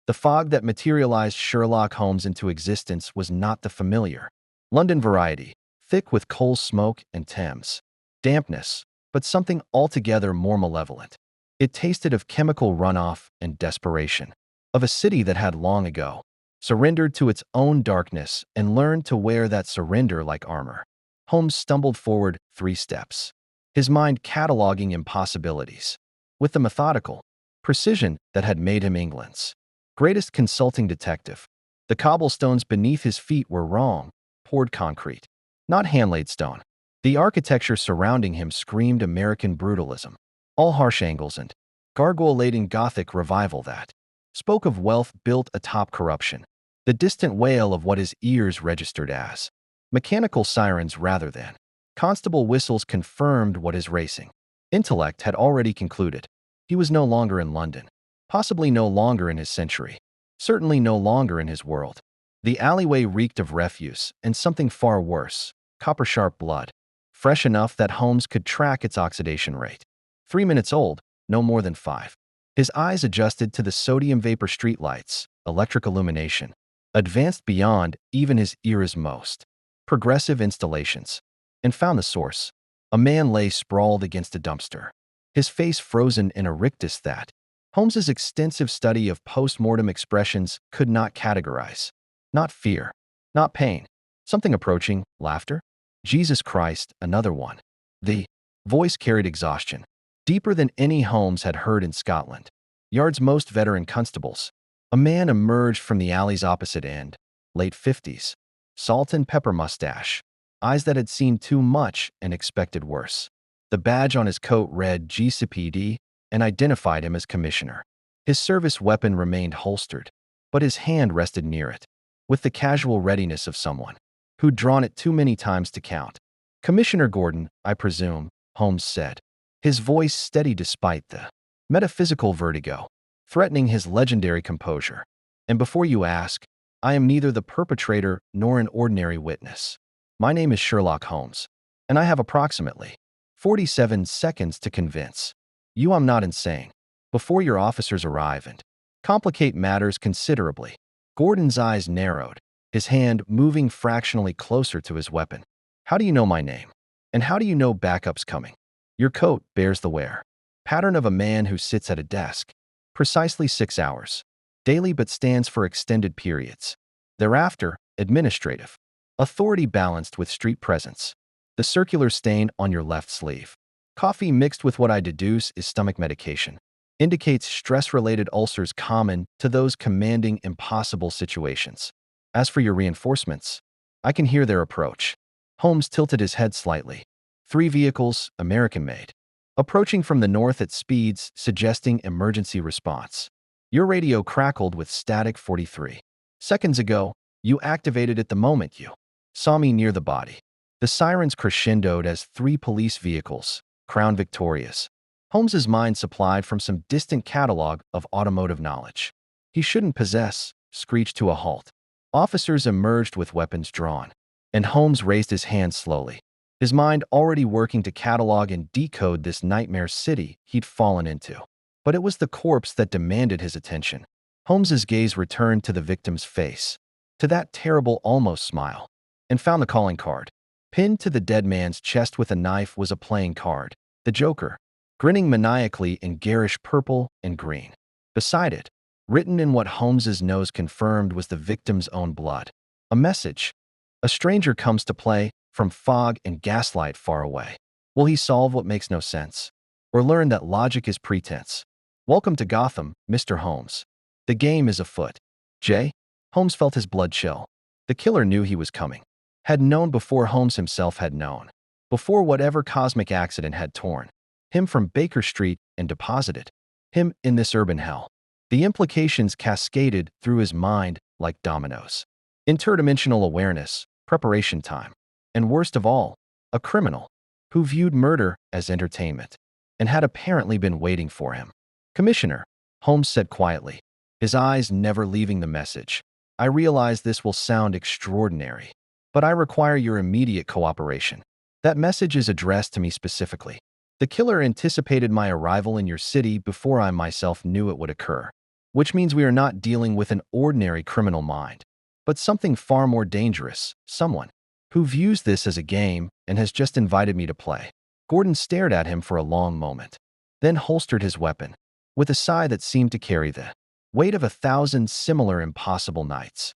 The fog that materialized Sherlock Holmes into existence was not the familiar London variety, thick with coal smoke and Thames dampness, but something altogether more malevolent. It tasted of chemical runoff and desperation, of a city that had long ago surrendered to its own darkness and learned to wear that surrender like armor. Holmes stumbled forward 3 steps, his mind cataloging impossibilities, with the methodical precision that had made him England's greatest consulting detective. The cobblestones beneath his feet were wrong, poured concrete, not hand-laid stone. The architecture surrounding him screamed American brutalism, all harsh angles and gargoyle-laden Gothic revival that spoke of wealth built atop corruption, the distant wail of what his ears registered as mechanical sirens rather than constable whistles confirmed what his racing intellect had already concluded. He was no longer in London, possibly no longer in his century, certainly no longer in his world. The alleyway reeked of refuse and something far worse, copper-sharp blood, fresh enough that Holmes could track its oxidation rate. 3 minutes old, no more than 5. His eyes adjusted to the sodium vapor streetlights, electric illumination, advanced beyond even his era's most progressive installations, and found the source. A man lay sprawled against a dumpster, his face frozen in a rictus that Holmes's extensive study of post-mortem expressions could not categorize. Not fear, not pain, something approaching, laughter? Jesus Christ, another one. The voice carried exhaustion, deeper than any Holmes had heard in Scotland Yard's most veteran constables. A man emerged from the alley's opposite end, late 50s, salt and pepper mustache, eyes that had seen too much and expected worse. The badge on his coat read GCPD and identified him as commissioner. His service weapon remained holstered, but his hand rested near it, with the casual readiness of someone who'd drawn it too many times to count. "Commissioner Gordon, I presume," Holmes said, his voice steady despite the metaphysical vertigo threatening his legendary composure. "And before you ask, I am neither the perpetrator nor an ordinary witness. My name is Sherlock Holmes, and I have approximately 47 seconds to convince you I'm not insane before your officers arrive and complicate matters considerably." Gordon's eyes narrowed, his hand moving fractionally closer to his weapon. "How do you know my name? And how do you know backup's coming? Your coat bears the wear pattern of a man who sits at a desk, precisely 6 hours daily, but stands for extended periods. Thereafter, administrative authority balanced with street presence. The circular stain on your left sleeve, coffee mixed with what I deduce is stomach medication, indicates stress-related ulcers common to those commanding impossible situations. As for your reinforcements, I can hear their approach." Holmes tilted his head slightly. 3 vehicles, American-made, approaching from the north at speeds suggesting emergency response. Your radio crackled with static 43 seconds ago. You activated it the moment you saw me near the body. The sirens crescendoed as 3 police vehicles, Crown Victorias. Holmes's mind supplied from some distant catalog of automotive knowledge he shouldn't possess, screeched to a halt. Officers emerged with weapons drawn, and Holmes raised his hand slowly, his mind already working to catalog and decode this nightmare city he'd fallen into. But it was the corpse that demanded his attention. Holmes's gaze returned to the victim's face, to that terrible almost smile, and found the calling card. Pinned to the dead man's chest with a knife was a playing card, the Joker, grinning maniacally in garish purple and green. Beside it, written in what Holmes's nose confirmed was the victim's own blood, a message. "A stranger comes to play from fog and gaslight far away. Will he solve what makes no sense, or learn that logic is pretense? Welcome to Gotham, Mr. Holmes. The game is afoot." J. Holmes felt his blood chill. The killer knew he was coming, had known before Holmes himself had known, before whatever cosmic accident had torn him from Baker Street and deposited him in this urban hell. The implications cascaded through his mind like dominoes. Interdimensional awareness, preparation time, and worst of all, a criminal who viewed murder as entertainment and had apparently been waiting for him. "Commissioner," Holmes said quietly, his eyes never leaving the message, "I realize this will sound extraordinary, but I require your immediate cooperation. That message is addressed to me specifically. The killer anticipated my arrival in your city before I myself knew it would occur. which means we are not dealing with an ordinary criminal mind, but something far more dangerous, someone who views this as a game and has just invited me to play. Gordon stared at him for a long moment, then holstered his weapon, with a sigh that seemed to carry the weight of 1,000 similar impossible nights.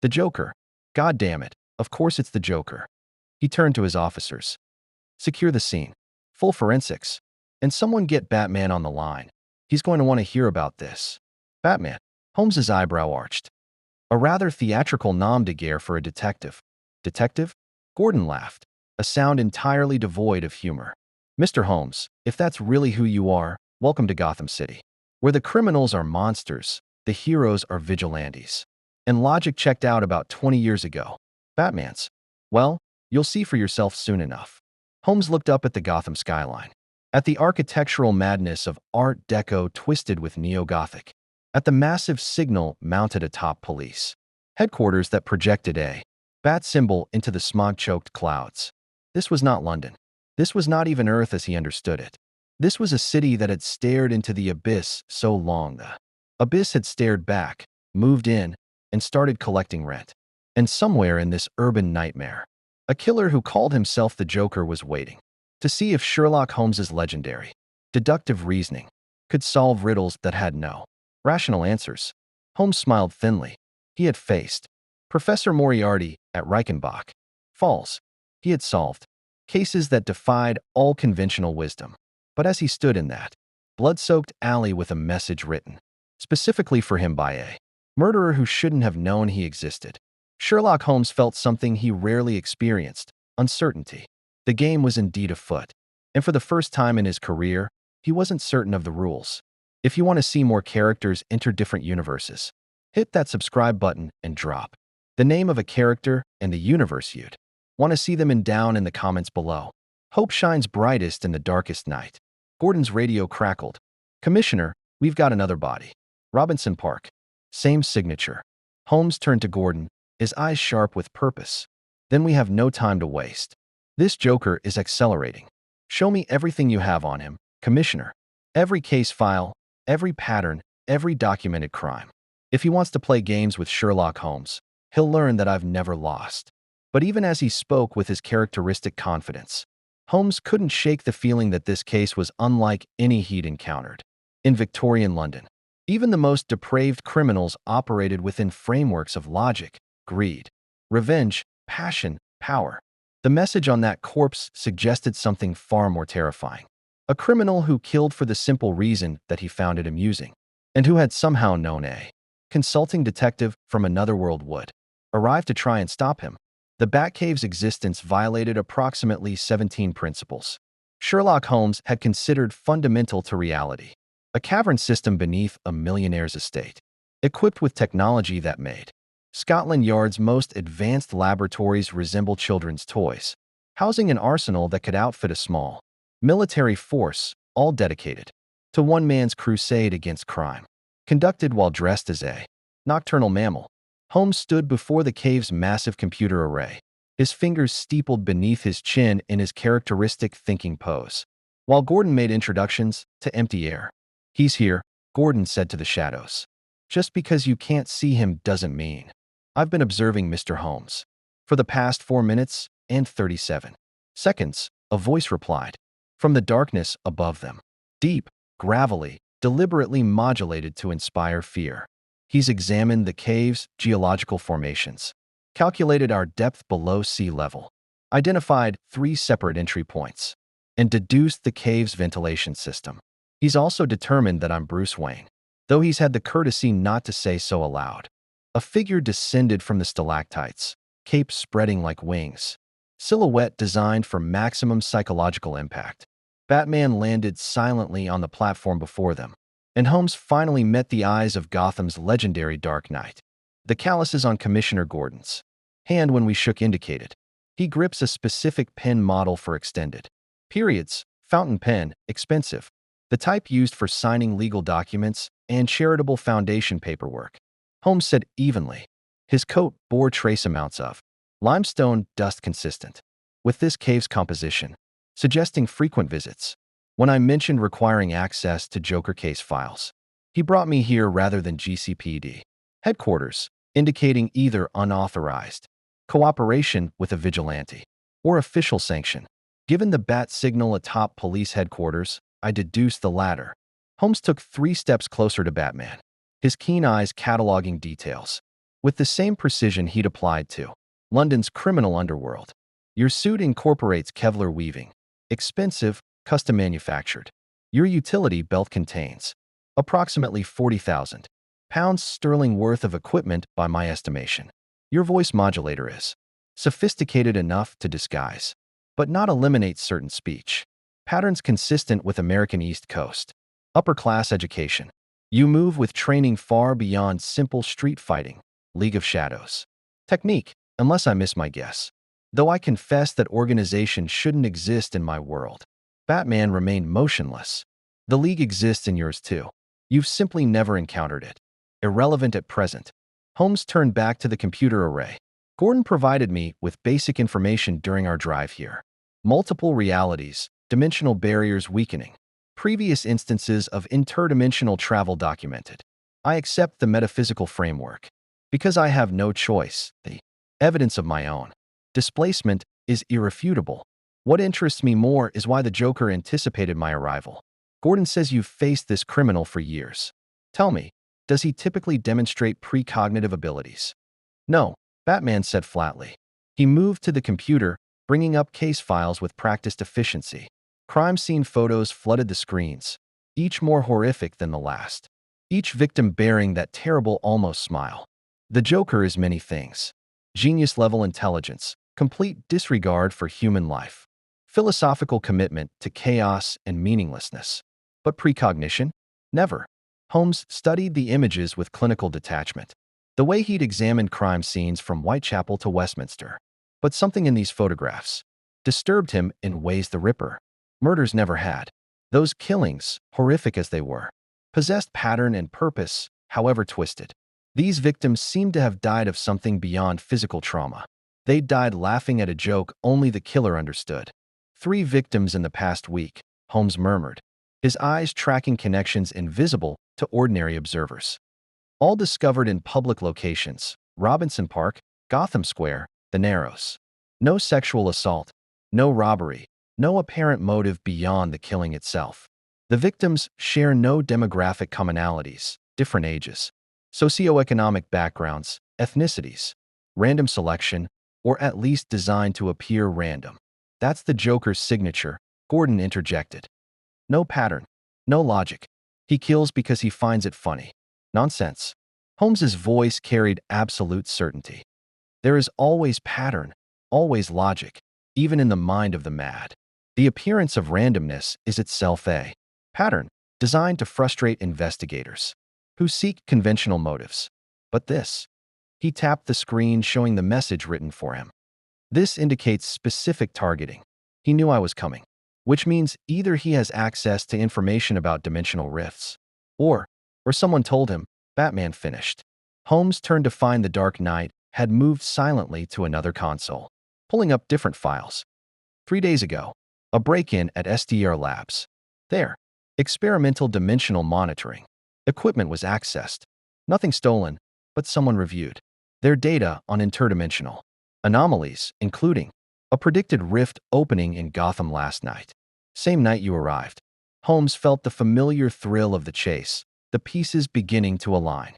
The Joker. God damn it. Of course it's the Joker. He turned to his officers. Secure the scene. Full forensics. And someone get Batman on the line. He's going to want to hear about this. Batman. Holmes's eyebrow arched. A rather theatrical nom de guerre for a detective. Detective? Gordon laughed, a sound entirely devoid of humor. Mr. Holmes, if that's really who you are, welcome to Gotham City, where the criminals are monsters, the heroes are vigilantes. And logic checked out about 20 years ago. Batman's. Well, you'll see for yourself soon enough. Holmes looked up at the Gotham skyline, at the architectural madness of Art Deco twisted with neo-Gothic, at the massive signal mounted atop police headquarters that projected a bat symbol into the smog-choked clouds. This was not London. This was not even Earth as he understood it. This was a city that had stared into the abyss so long the abyss had stared back, moved in, and started collecting rent. And somewhere in this urban nightmare, a killer who called himself the Joker was waiting to see if Sherlock Holmes's legendary deductive reasoning could solve riddles that had no rational answers. Holmes smiled thinly. He had faced Professor Moriarty at Reichenbach Falls. He had solved cases that defied all conventional wisdom. But as he stood in that blood-soaked alley with a message written specifically for him by a murderer who shouldn't have known he existed, Sherlock Holmes felt something he rarely experienced: uncertainty. The game was indeed afoot, and for the first time in his career, he wasn't certain of the rules. If you want to see more characters enter different universes, hit that subscribe button and drop the name of a character and the universe you'd want to see them in down in the comments below. Hope shines brightest in the darkest night. Gordon's radio crackled. Commissioner, we've got another body. Robinson Park. Same signature. Holmes turned to Gordon, his eyes sharp with purpose. Then we have no time to waste. This Joker is accelerating. Show me everything you have on him, Commissioner. Every case file, every pattern, every documented crime. If he wants to play games with Sherlock Holmes, he'll learn that I've never lost. But even as he spoke with his characteristic confidence, Holmes couldn't shake the feeling that this case was unlike any he'd encountered. In Victorian London, even the most depraved criminals operated within frameworks of logic, greed, revenge, passion, power. The message on that corpse suggested something far more terrifying. A criminal who killed for the simple reason that he found it amusing, and who had somehow known a consulting detective from another world would arrive to try and stop him. The Batcave's existence violated approximately 17 principles Sherlock Holmes had considered fundamental to reality. A cavern system beneath a millionaire's estate, equipped with technology that made Scotland Yard's most advanced laboratories resemble children's toys, housing an arsenal that could outfit a small military force, all dedicated to one man's crusade against crime. Conducted while dressed as a nocturnal mammal, Holmes stood before the cave's massive computer array, his fingers steepled beneath his chin in his characteristic thinking pose, while Gordon made introductions to empty air. He's here, Gordon said to the shadows. Just because you can't see him doesn't mean. I've been observing Mr. Holmes for the past 4 minutes and 37 seconds, a voice replied from the darkness above them. Deep, gravelly, deliberately modulated to inspire fear. He's examined the cave's geological formations, calculated our depth below sea level, identified 3 separate entry points, and deduced the cave's ventilation system. He's also determined that I'm Bruce Wayne, though he's had the courtesy not to say so aloud. A figure descended from the stalactites, cape spreading like wings, silhouette designed for maximum psychological impact. Batman landed silently on the platform before them, and Holmes finally met the eyes of Gotham's legendary Dark Knight. The calluses on Commissioner Gordon's hand when we shook indicated he grips a specific pen model for extended periods, fountain pen, expensive, the type used for signing legal documents and charitable foundation paperwork. Holmes said evenly. His coat bore trace amounts of limestone dust consistent with this cave's composition, suggesting frequent visits. When I mentioned requiring access to Joker case files, He brought me here rather than GCPD headquarters, indicating either unauthorized cooperation with a vigilante or official sanction. Given the bat signal atop police headquarters, I deduced the latter. Holmes took 3 steps closer to Batman, his keen eyes cataloging details, with the same precision he'd applied to London's criminal underworld. Your suit incorporates Kevlar weaving, expensive, custom manufactured. Your utility belt contains approximately 40,000 pounds sterling worth of equipment by my estimation. Your voice modulator is sophisticated enough to disguise, but not eliminate certain speech patterns consistent with American East Coast upper-class education. You move with training far beyond simple street fighting, League of Shadows technique, unless I miss my guess. Though I confess that organization shouldn't exist in my world. Batman remained motionless. The League exists in yours too. You've simply never encountered it. Irrelevant at present. Holmes turned back to the computer array. Gordon provided me with basic information during our drive here. Multiple realities, dimensional barriers weakening. Previous instances of interdimensional travel documented. I accept the metaphysical framework. Because I have no choice, the evidence of my own displacement is irrefutable. What interests me more is why the Joker anticipated my arrival. Gordon says you've faced this criminal for years. Tell me, does he typically demonstrate precognitive abilities? No, Batman said flatly. He moved to the computer, bringing up case files with practiced efficiency. Crime scene photos flooded the screens, each more horrific than the last. Each victim bearing that terrible almost smile. The Joker is many things. Genius-level intelligence, complete disregard for human life, philosophical commitment to chaos and meaninglessness. But precognition? Never. Holmes studied the images with clinical detachment, the way he'd examined crime scenes from Whitechapel to Westminster. But something in these photographs disturbed him in ways the Ripper murders never had. Those killings, horrific as they were, possessed pattern and purpose, however twisted. These victims seemed to have died of something beyond physical trauma. They died laughing at a joke only the killer understood. 3 victims in the past week, Holmes murmured, his eyes tracking connections invisible to ordinary observers. All discovered in public locations, Robinson Park, Gotham Square, the Narrows. No sexual assault, no robbery, no apparent motive beyond the killing itself. The victims share no demographic commonalities, different ages, socioeconomic backgrounds, ethnicities, random selection, or at least designed to appear random. That's the Joker's signature, Gordon interjected. No pattern, no logic. He kills because he finds it funny. Nonsense. Holmes's voice carried absolute certainty. There is always pattern, always logic, even in the mind of the mad. The appearance of randomness is itself a pattern designed to frustrate investigators who seek conventional motives. But this, he tapped the screen showing the message written for him. This indicates specific targeting. He knew I was coming, which means either he has access to information about dimensional rifts, or someone told him. Batman finished. Holmes turned to find the Dark Knight had moved silently to another console, pulling up different files. 3 days ago, a break-in at SDR Labs. There, experimental dimensional monitoring. Equipment was accessed. Nothing stolen, but someone reviewed their data on interdimensional anomalies, including a predicted rift opening in Gotham last night. Same night you arrived. Holmes felt the familiar thrill of the chase, the pieces beginning to align.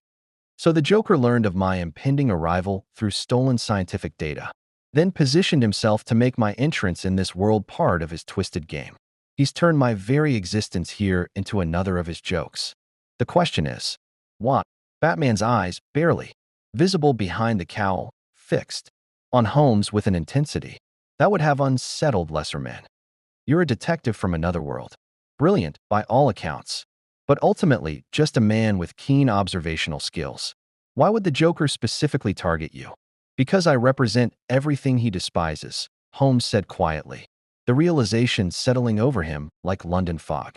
So the Joker learned of my impending arrival through stolen scientific data, then positioned himself to make my entrance in this world part of his twisted game. He's turned my very existence here into another of his jokes. The question is, what? Batman's eyes, barely visible behind the cowl, fixed on Holmes with an intensity that would have unsettled lesser men. You're a detective from another world. Brilliant, by all accounts. But ultimately, just a man with keen observational skills. Why would the Joker specifically target you? Because I represent everything he despises, Holmes said quietly, the realization settling over him like London fog.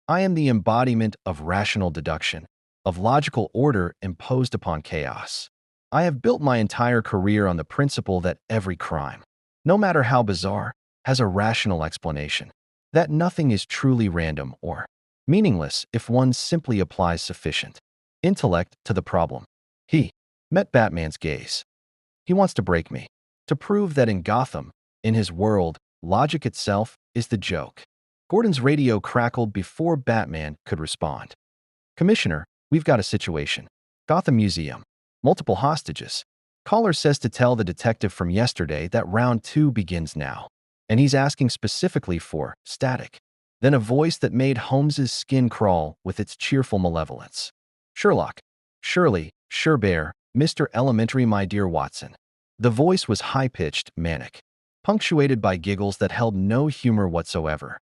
I am the embodiment of rational deduction, of logical order imposed upon chaos. I have built my entire career on the principle that every crime, no matter how bizarre, has a rational explanation, that nothing is truly random or meaningless if one simply applies sufficient intellect to the problem. He met Batman's gaze. He wants to break me, to prove that in Gotham, in his world, logic itself is the joke. Gordon's radio crackled before Batman could respond. Commissioner, we've got a situation. Gotham Museum. Multiple hostages. Caller says to tell the detective from yesterday that round 2 begins now. And he's asking specifically for static. Then a voice that made Holmes's skin crawl with its cheerful malevolence. Sherlock. Shirley, Sherbear, Mr. Elementary, my dear Watson. The voice was high-pitched, manic, punctuated by giggles that held no humor whatsoever.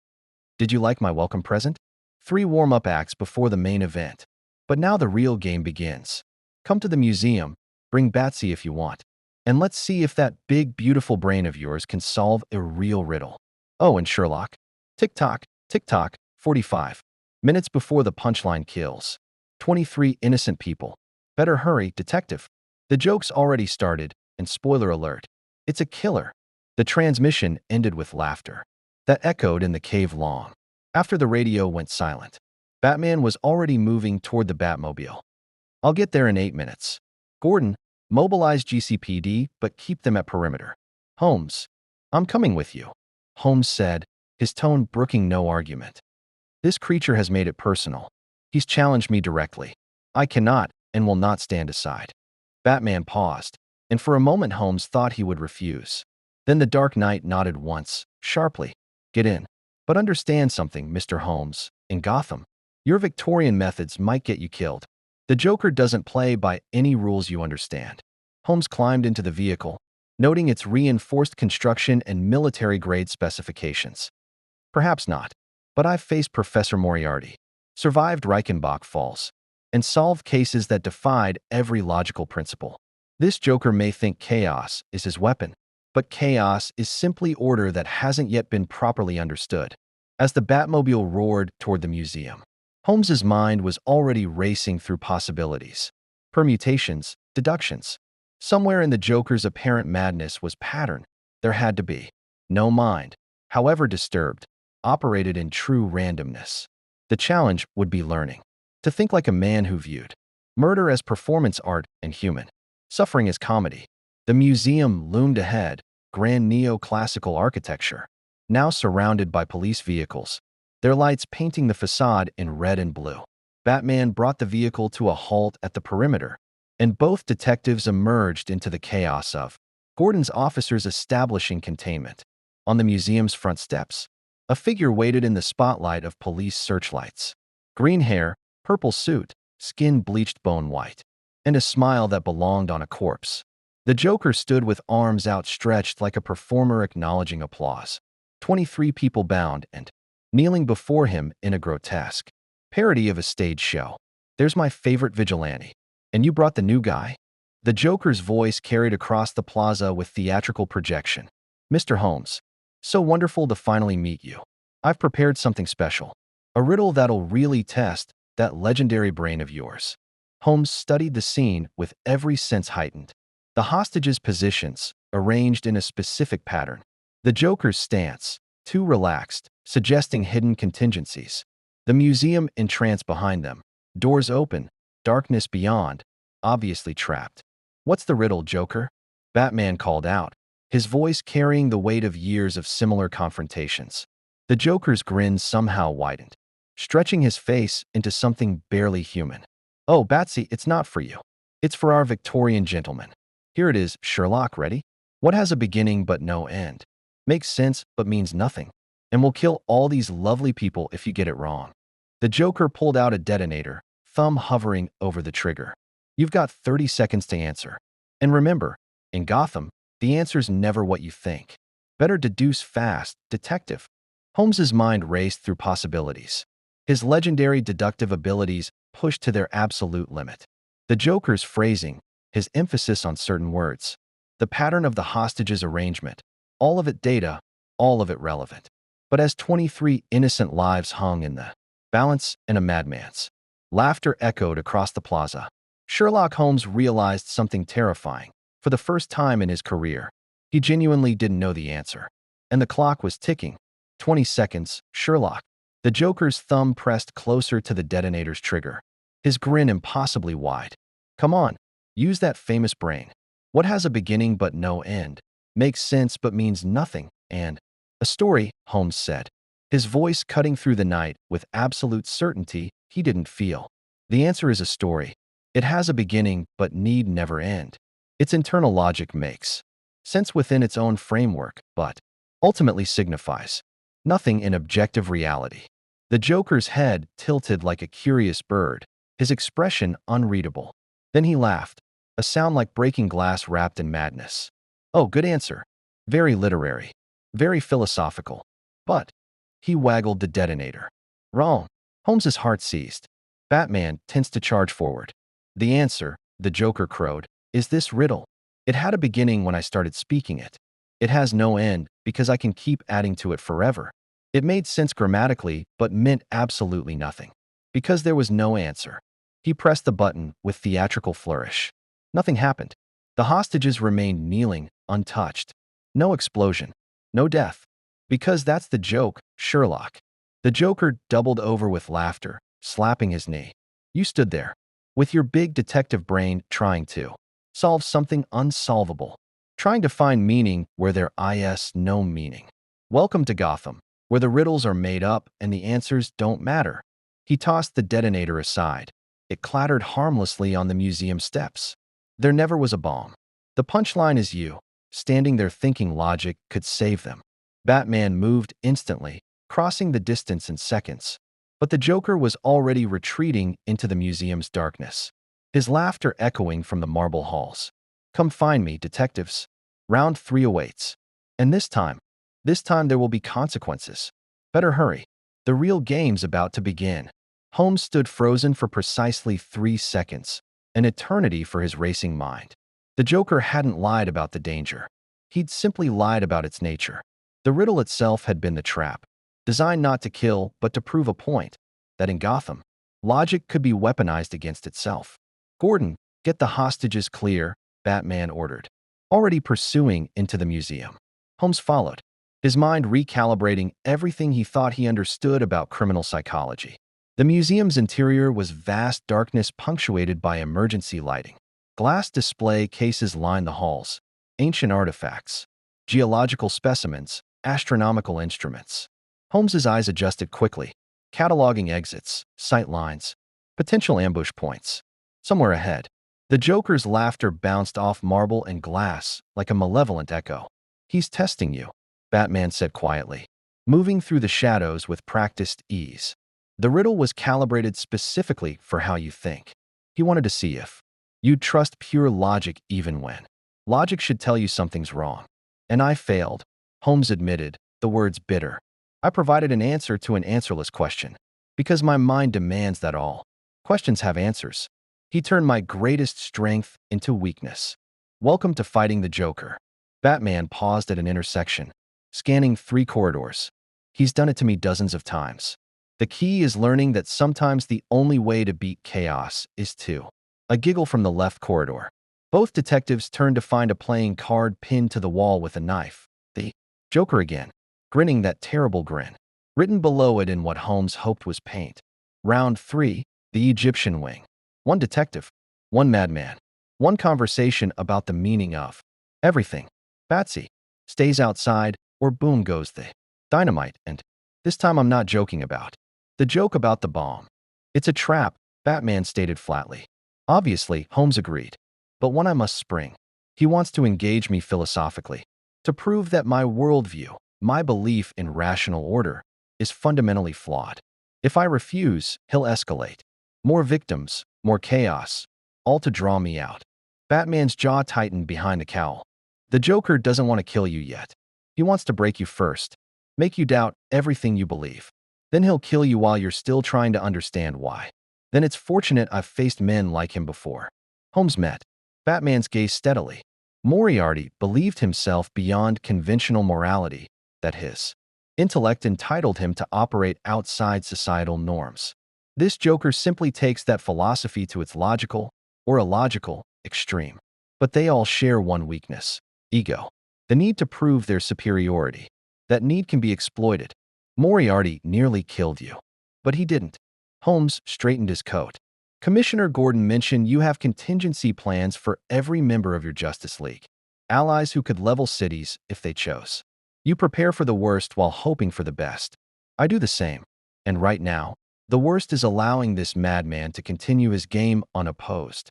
Did you like my welcome present? 3 warm-up acts before the main event. But now the real game begins. Come to the museum, bring Batsy if you want, and let's see if that big, beautiful brain of yours can solve a real riddle. Oh, and Sherlock. Tick-tock, tick-tock, 45 minutes before the punchline kills. 23 innocent people. Better hurry, detective. The joke's already started, and spoiler alert, it's a killer. The transmission ended with laughter that echoed in the cave long. After the radio went silent, Batman was already moving toward the Batmobile. I'll get there in 8 minutes. Gordon, mobilize GCPD, but keep them at perimeter. Holmes, I'm coming with you, Holmes said, his tone brooking no argument. This creature has made it personal. He's challenged me directly. I cannot and will not stand aside. Batman paused, and for a moment Holmes thought he would refuse. Then the Dark Knight nodded once, sharply. Get in. But understand something, Mr. Holmes. In Gotham, your Victorian methods might get you killed. The Joker doesn't play by any rules you understand. Holmes climbed into the vehicle, noting its reinforced construction and military-grade specifications. Perhaps not, but I've faced Professor Moriarty, survived Reichenbach Falls, and solved cases that defied every logical principle. This Joker may think chaos is his weapon, but chaos is simply order that hasn't yet been properly understood. As the Batmobile roared toward the museum, Holmes's mind was already racing through possibilities, permutations, deductions. Somewhere in the Joker's apparent madness was pattern. There had to be. No mind, however disturbed, operated in true randomness. The challenge would be learning to think like a man who viewed murder as performance art and human suffering as comedy. The museum loomed ahead, grand neoclassical architecture, now surrounded by police vehicles, their lights painting the facade in red and blue. Batman brought the vehicle to a halt at the perimeter, and both detectives emerged into the chaos of Gordon's officers establishing containment. On the museum's front steps, a figure waited in the spotlight of police searchlights. Green hair, purple suit, skin bleached bone white, and a smile that belonged on a corpse. The Joker stood with arms outstretched like a performer acknowledging applause. 23 people bound and kneeling before him in a grotesque parody of a stage show. There's my favorite vigilante. And you brought the new guy? The Joker's voice carried across the plaza with theatrical projection. Mr. Holmes, so wonderful to finally meet you. I've prepared something special. A riddle that'll really test that legendary brain of yours. Holmes studied the scene with every sense heightened. The hostages' positions, arranged in a specific pattern. The Joker's stance, too relaxed, suggesting hidden contingencies. The museum entranced behind them. Doors open, darkness beyond, obviously trapped. What's the riddle, Joker? Batman called out, his voice carrying the weight of years of similar confrontations. The Joker's grin somehow widened, stretching his face into something barely human. Oh, Batsy, it's not for you. It's for our Victorian gentleman. Here it is, Sherlock, ready? What has a beginning but no end? Makes sense but means nothing, and will kill all these lovely people if you get it wrong. The Joker pulled out a detonator, thumb hovering over the trigger. You've got 30 seconds to answer. And remember, in Gotham, the answer's never what you think. Better deduce fast, detective. Holmes's mind raced through possibilities. His legendary deductive abilities pushed to their absolute limit. The Joker's phrasing, his emphasis on certain words, the pattern of the hostages' arrangement, all of it data, all of it relevant. But as 23 innocent lives hung in the balance and a madman's, laughter echoed across the plaza. Sherlock Holmes realized something terrifying. For the first time in his career, he genuinely didn't know the answer. And the clock was ticking. 20 seconds, Sherlock. The Joker's thumb pressed closer to the detonator's trigger, his grin impossibly wide. Come on, use that famous brain. What has a beginning but no end, makes sense but means nothing, and a story, Holmes said, his voice cutting through the night with absolute certainty he didn't feel. The answer is a story. It has a beginning but need never end. Its internal logic makes sense within its own framework, but ultimately signifies nothing in objective reality. The Joker's head tilted like a curious bird, his expression unreadable. Then he laughed, a sound like breaking glass wrapped in madness. Oh, good answer. Very literary. Very philosophical. But he waggled the detonator. Wrong. Holmes's heart seized. Batman tends to charge forward. The answer, the Joker crowed, is this riddle. It had a beginning when I started speaking it. It has no end because I can keep adding to it forever. It made sense grammatically, but meant absolutely nothing. Because there was no answer. He pressed the button with theatrical flourish. Nothing happened. The hostages remained kneeling, untouched. No explosion. No death. Because that's the joke, Sherlock. The Joker doubled over with laughter, slapping his knee. You stood there, with your big detective brain trying to solve something unsolvable. Trying to find meaning where there is no meaning. Welcome to Gotham, where the riddles are made up and the answers don't matter. He tossed the detonator aside. It clattered harmlessly on the museum steps. There never was a bomb. The punchline is you, standing there thinking logic could save them. Batman moved instantly, crossing the distance in seconds. But the Joker was already retreating into the museum's darkness, his laughter echoing from the marble halls. Come find me, detectives. Round 3 awaits. And this time there will be consequences. Better hurry. The real game's about to begin. Holmes stood frozen for precisely 3 seconds, an eternity for his racing mind. The Joker hadn't lied about the danger. He'd simply lied about its nature. The riddle itself had been the trap, designed not to kill but to prove a point, that in Gotham, logic could be weaponized against itself. Gordon, get the hostages clear, Batman ordered, already pursuing into the museum. Holmes followed, his mind recalibrating everything he thought he understood about criminal psychology. The museum's interior was vast darkness punctuated by emergency lighting. Glass display cases lined the halls, ancient artifacts, geological specimens, astronomical instruments. Holmes's eyes adjusted quickly, cataloging exits, sight lines, potential ambush points. Somewhere ahead, the Joker's laughter bounced off marble and glass like a malevolent echo. He's testing you, Batman said quietly, moving through the shadows with practiced ease. The riddle was calibrated specifically for how you think. He wanted to see if you'd trust pure logic even when logic should tell you something's wrong. And I failed, Holmes admitted, the words bitter. I provided an answer to an answerless question, because my mind demands that all questions have answers. He turned my greatest strength into weakness. Welcome to fighting the Joker. Batman paused at an intersection, scanning 3 corridors. He's done it to me dozens of times. The key is learning that sometimes the only way to beat chaos is to. A giggle from the left corridor. Both detectives turned to find a playing card pinned to the wall with a knife. The Joker again, grinning that terrible grin. Written below it in what Holmes hoped was paint. Round 3, the Egyptian wing. 1 detective, 1 madman, 1 conversation about the meaning of everything. Batsy stays outside, or boom goes the dynamite, and this time I'm not joking about the joke about the bomb. It's a trap, Batman stated flatly. Obviously, Holmes agreed, but one I must spring. He wants to engage me philosophically, to prove that my worldview, my belief in rational order, is fundamentally flawed. If I refuse, he'll escalate. More victims, more chaos, all to draw me out. Batman's jaw tightened behind the cowl. The Joker doesn't want to kill you yet. He wants to break you first, make you doubt everything you believe. Then he'll kill you while you're still trying to understand why. Then it's fortunate I've faced men like him before. Holmes met Batman's gaze steadily. Moriarty believed himself beyond conventional morality, that his intellect entitled him to operate outside societal norms. This Joker simply takes that philosophy to its logical, or illogical, extreme. But they all share one weakness: ego. The need to prove their superiority. That need can be exploited. Moriarty nearly killed you. But he didn't. Holmes straightened his coat. Commissioner Gordon mentioned you have contingency plans for every member of your Justice League. Allies who could level cities if they chose. You prepare for the worst while hoping for the best. I do the same. And right now, the worst is allowing this madman to continue his game unopposed.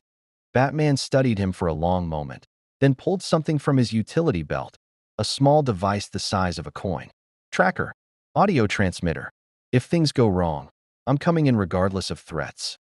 Batman studied him for a long moment, then pulled something from his utility belt, a small device the size of a coin. Tracker. Audio transmitter. If things go wrong, I'm coming in regardless of threats.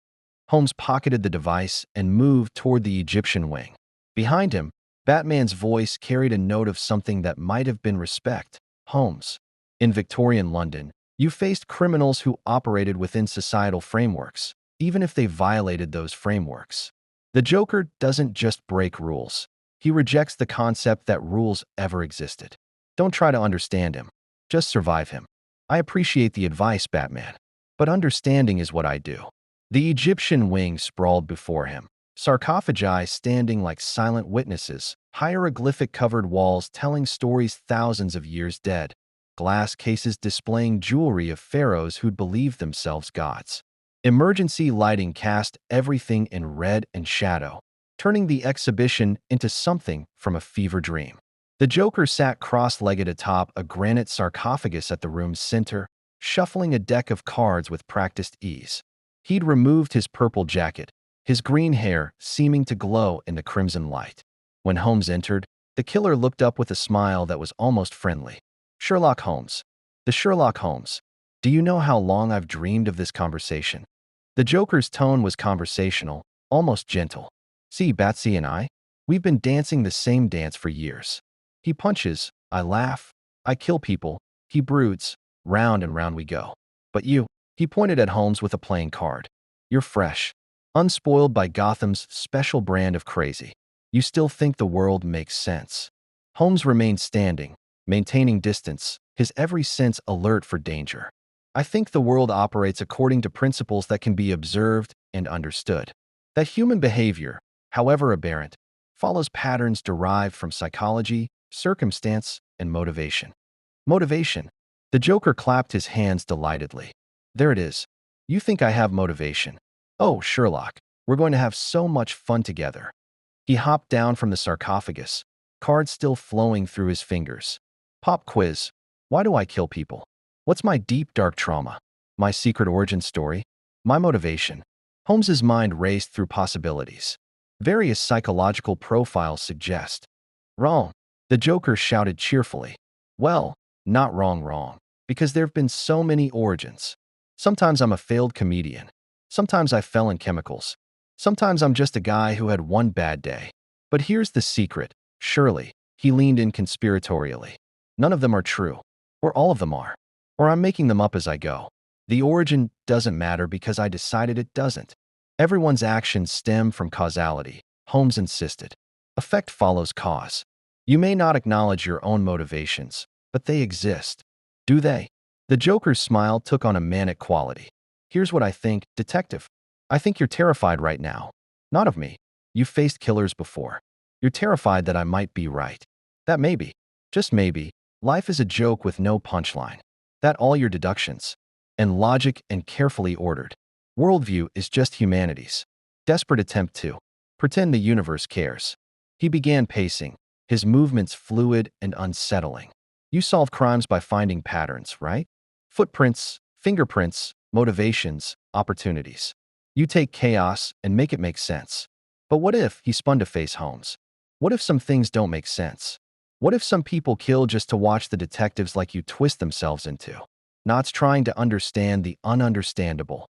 Holmes pocketed the device and moved toward the Egyptian wing. Behind him, Batman's voice carried a note of something that might have been respect. Holmes. In Victorian London, you faced criminals who operated within societal frameworks, even if they violated those frameworks. The Joker doesn't just break rules. He rejects the concept that rules ever existed. Don't try to understand him. Just survive him. I appreciate the advice, Batman. But understanding is what I do. The Egyptian wing sprawled before him, sarcophagi standing like silent witnesses, hieroglyphic-covered walls telling stories thousands of years dead, glass cases displaying jewelry of pharaohs who'd believed themselves gods. Emergency lighting cast everything in red and shadow, turning the exhibition into something from a fever dream. The Joker sat cross-legged atop a granite sarcophagus at the room's center, shuffling a deck of cards with practiced ease. He'd removed his purple jacket, his green hair seeming to glow in the crimson light. When Holmes entered, the killer looked up with a smile that was almost friendly. Sherlock Holmes. The Sherlock Holmes. Do you know how long I've dreamed of this conversation? The Joker's tone was conversational, almost gentle. See, Batsy and I? We've been dancing the same dance for years. He punches, I laugh, I kill people, he broods, round and round we go. But you, he pointed at Holmes with a playing card. You're fresh, unspoiled by Gotham's special brand of crazy. You still think the world makes sense. Holmes remained standing, maintaining distance, his every sense alert for danger. I think the world operates according to principles that can be observed and understood. That human behavior, however aberrant, follows patterns derived from psychology, circumstance, and motivation. Motivation. The Joker clapped his hands delightedly. There it is. You think I have motivation. Oh, Sherlock, we're going to have so much fun together. He hopped down from the sarcophagus, cards still flowing through his fingers. Pop quiz. Why do I kill people? What's my deep, dark trauma? My secret origin story? My motivation? Holmes's mind raced through possibilities. Various psychological profiles suggest. Wrong. The Joker shouted cheerfully. Well, not wrong, because there've been so many origins. Sometimes I'm a failed comedian. Sometimes I fell in chemicals. Sometimes I'm just a guy who had one bad day. But here's the secret. Surely, he leaned in conspiratorially. None of them are true. Or all of them are. Or I'm making them up as I go. The origin doesn't matter because I decided it doesn't. Everyone's actions stem from causality, Holmes insisted. Effect follows cause. You may not acknowledge your own motivations, but they exist. Do they? The Joker's smile took on a manic quality. Here's what I think, detective. I think you're terrified right now. Not of me. You've faced killers before. You're terrified that I might be right. That maybe, just maybe, life is a joke with no punchline. That all your deductions, and logic and carefully ordered worldview is just humanity's desperate attempt to pretend the universe cares. He began pacing, his movements fluid and unsettling. You solve crimes by finding patterns, right? Footprints, fingerprints, motivations, opportunities. You take chaos and make it make sense. But what if, he spun to face Holmes, what if some things don't make sense? What if some people kill just to watch the detectives like you twist themselves into knots trying to understand the ununderstandable?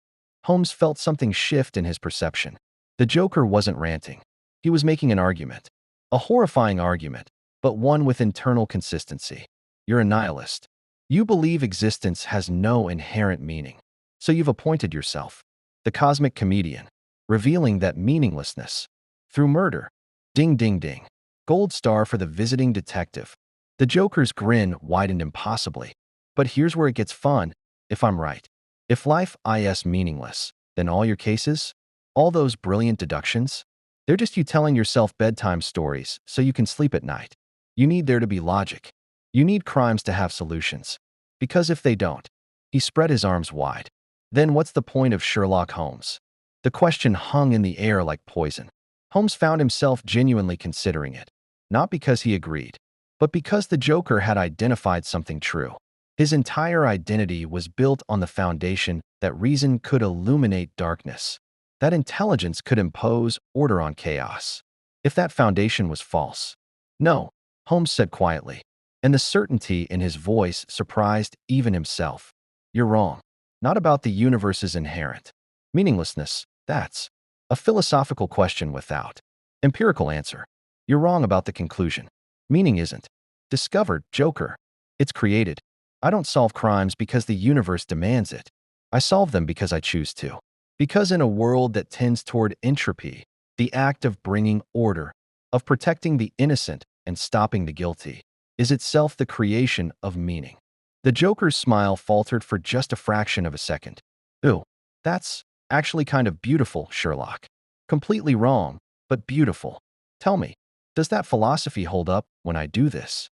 Holmes felt something shift in his perception. The Joker wasn't ranting. He was making an argument. A horrifying argument, but one with internal consistency. You're a nihilist. You believe existence has no inherent meaning. So you've appointed yourself the cosmic comedian, revealing that meaninglessness through murder. Ding, ding, ding. Gold star for the visiting detective. The Joker's grin widened impossibly. But here's where it gets fun, if I'm right. If life is meaningless, then all your cases, all those brilliant deductions, they're just you telling yourself bedtime stories so you can sleep at night. You need there to be logic. You need crimes to have solutions. Because if they don't, He spread his arms wide. Then what's the point of Sherlock Holmes? The question hung in the air like poison. Holmes found himself genuinely considering it, not because he agreed, but because the Joker had identified something true. His entire identity was built on the foundation that reason could illuminate darkness, that intelligence could impose order on chaos. If that foundation was false. No, Holmes said quietly, and the certainty in his voice surprised even himself. You're wrong. Not about the universe's inherent meaninglessness. That's a philosophical question without empirical answer. You're wrong about the conclusion. Meaning isn't discovered, Joker. It's created. I don't solve crimes because the universe demands it. I solve them because I choose to. Because in a world that tends toward entropy, the act of bringing order, of protecting the innocent and stopping the guilty, is itself the creation of meaning. The Joker's smile faltered for just a fraction of a second. Ooh, that's actually kind of beautiful, Sherlock. Completely wrong, but beautiful. Tell me, does that philosophy hold up when I do this?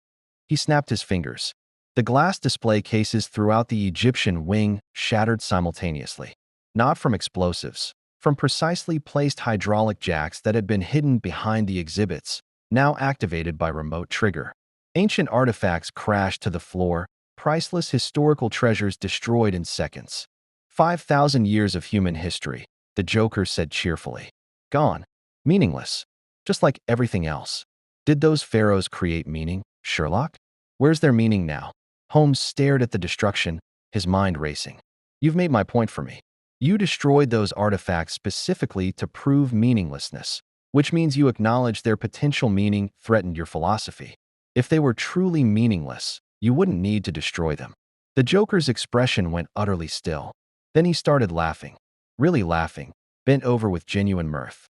He snapped his fingers. The glass display cases throughout the Egyptian wing shattered simultaneously. Not from explosives, from precisely placed hydraulic jacks that had been hidden behind the exhibits, now activated by remote trigger. Ancient artifacts crashed to the floor, priceless historical treasures destroyed in seconds. 5,000 years of human history, the Joker said cheerfully. Gone. Meaningless. Just like everything else. Did those pharaohs create meaning, Sherlock? Where's their meaning now? Holmes stared at the destruction, his mind racing. You've made my point for me. You destroyed those artifacts specifically to prove meaninglessness, which means you acknowledge their potential meaning threatened your philosophy. If they were truly meaningless, you wouldn't need to destroy them. The Joker's expression went utterly still. Then he started laughing. Really laughing, bent over with genuine mirth.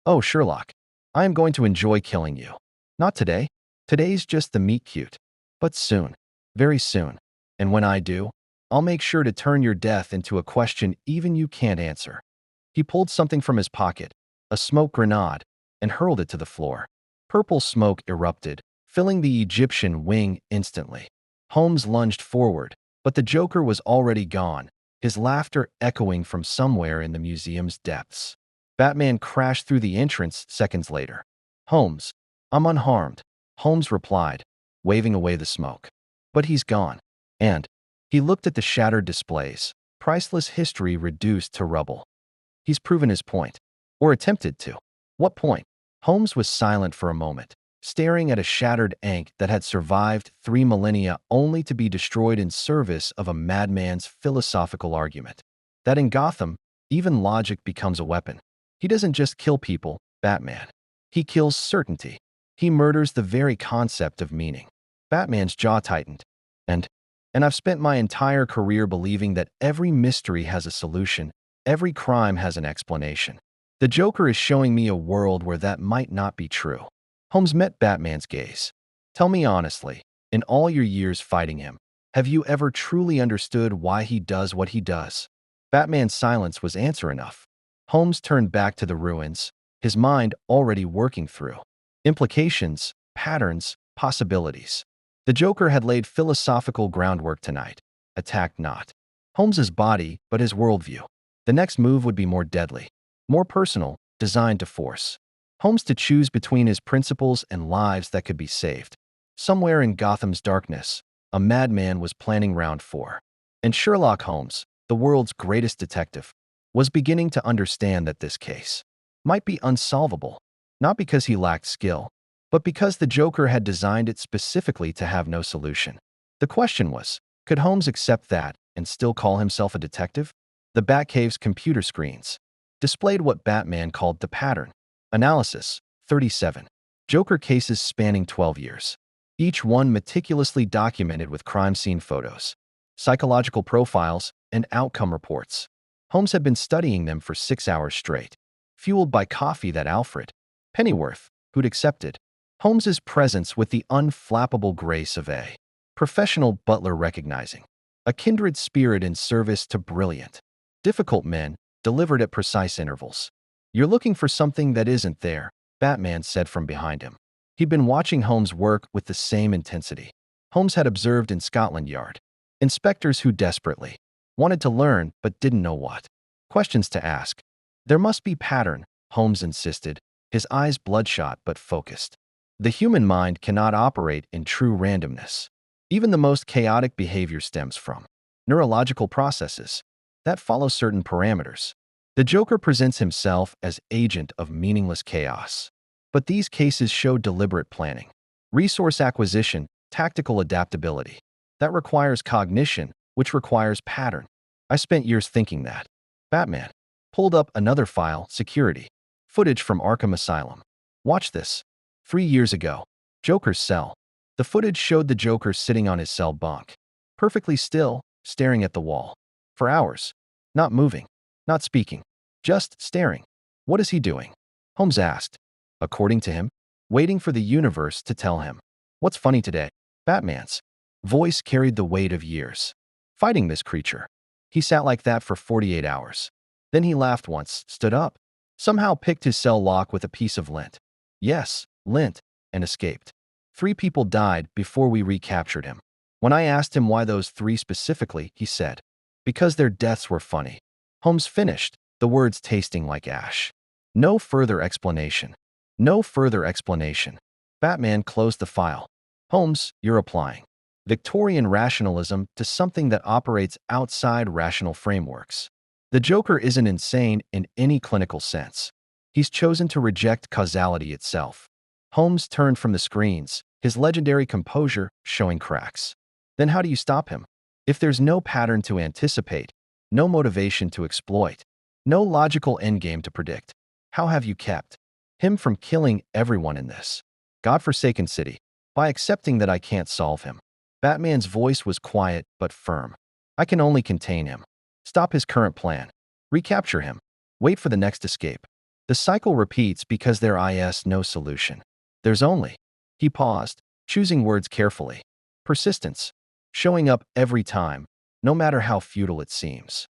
Oh, Sherlock. I am going to enjoy killing you. Not today. Today's just the meet cute. But soon. Very soon. And when I do, I'll make sure to turn your death into a question even you can't answer. He pulled something from his pocket, a smoke grenade, and hurled it to the floor. Purple smoke erupted, filling the Egyptian wing instantly. Holmes lunged forward, but the Joker was already gone, his laughter echoing from somewhere in the museum's depths. Batman crashed through the entrance seconds later. Holmes, I'm unharmed, Holmes replied, waving away the smoke. But he's gone. And he looked at the shattered displays, priceless history reduced to rubble. He's proven his point. Or attempted to. What point? Holmes was silent for a moment, staring at a shattered ankh that had survived 3 millennia only to be destroyed in service of a madman's philosophical argument. That in Gotham, even logic becomes a weapon. He doesn't just kill people, Batman. He kills certainty. He murders the very concept of meaning. Batman's jaw tightened. And I've spent my entire career believing that every mystery has a solution, every crime has an explanation. The Joker is showing me a world where that might not be true. Holmes met Batman's gaze. Tell me honestly, in all your years fighting him, have you ever truly understood why he does what he does? Batman's silence was answer enough. Holmes turned back to the ruins, his mind already working through implications, patterns, possibilities. The Joker had laid philosophical groundwork tonight, attacked not Holmes's body, but his worldview. The next move would be more deadly, more personal, designed to force Holmes to choose between his principles and lives that could be saved. Somewhere in Gotham's darkness, a madman was planning round 4. And Sherlock Holmes, the world's greatest detective, was beginning to understand that this case might be unsolvable, not because he lacked skill, but because the Joker had designed it specifically to have no solution. The question was, could Holmes accept that and still call himself a detective? The Batcave's computer screens displayed what Batman called the pattern analysis, 37. Joker cases spanning 12 years. Each one meticulously documented with crime scene photos, psychological profiles, and outcome reports. Holmes had been studying them for 6 hours straight, fueled by coffee that Alfred Pennyworth, who'd accepted Holmes's presence with the unflappable grace of a professional butler recognizing a kindred spirit in service to brilliant, difficult men delivered at precise intervals. You're looking for something that isn't there, Batman said from behind him. He'd been watching Holmes work with the same intensity Holmes had observed in Scotland Yard. Inspectors who desperately wanted to learn but didn't know what questions to ask. There must be pattern, Holmes insisted, his eyes bloodshot but focused. The human mind cannot operate in true randomness. Even the most chaotic behavior stems from neurological processes that follow certain parameters. The Joker presents himself as agent of meaningless chaos. But these cases show deliberate planning, resource acquisition, tactical adaptability. That requires cognition, which requires pattern. I spent years thinking that. Batman pulled up another file, security, footage from Arkham Asylum. Watch this. 3 years ago, Joker's cell. The footage showed the Joker sitting on his cell bunk, perfectly still, staring at the wall. For hours. Not moving, not speaking, just staring. What is he doing? Holmes asked. According to him, waiting for the universe to tell him. What's funny today? Batman's voice carried the weight of years. Fighting this creature. He sat like that for 48 hours. Then he laughed once, stood up, somehow picked his cell lock with a piece of lint. Yes, lint, and escaped. 3 people died before we recaptured him. When I asked him why those 3 specifically, he said, because their deaths were funny. Holmes finished, the words tasting like ash. No further explanation. No further explanation. Batman closed the file. Holmes, you're applying Victorian rationalism to something that operates outside rational frameworks. The Joker isn't insane in any clinical sense. He's chosen to reject causality itself. Holmes turned from the screens, his legendary composure showing cracks. Then how do you stop him? If there's no pattern to anticipate, no motivation to exploit, no logical endgame to predict, how have you kept him from killing everyone in this godforsaken city by accepting that I can't solve him? Batman's voice was quiet but firm. I can only contain him. Stop his current plan. Recapture him. Wait for the next escape. The cycle repeats because there is no solution. There's only. He paused, choosing words carefully. Persistence. Showing up every time, no matter how futile it seems.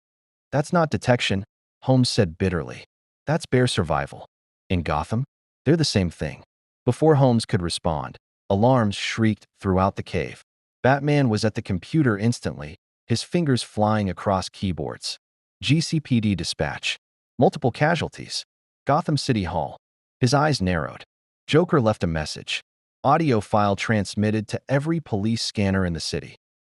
That's not detection, Holmes said bitterly. That's bare survival. In Gotham, they're the same thing. Before Holmes could respond, alarms shrieked throughout the cave. Batman was at the computer instantly, his fingers flying across keyboards. GCPD dispatch. Multiple casualties. Gotham City Hall. His eyes narrowed. Joker left a message. Audio file transmitted to every police scanner in the city.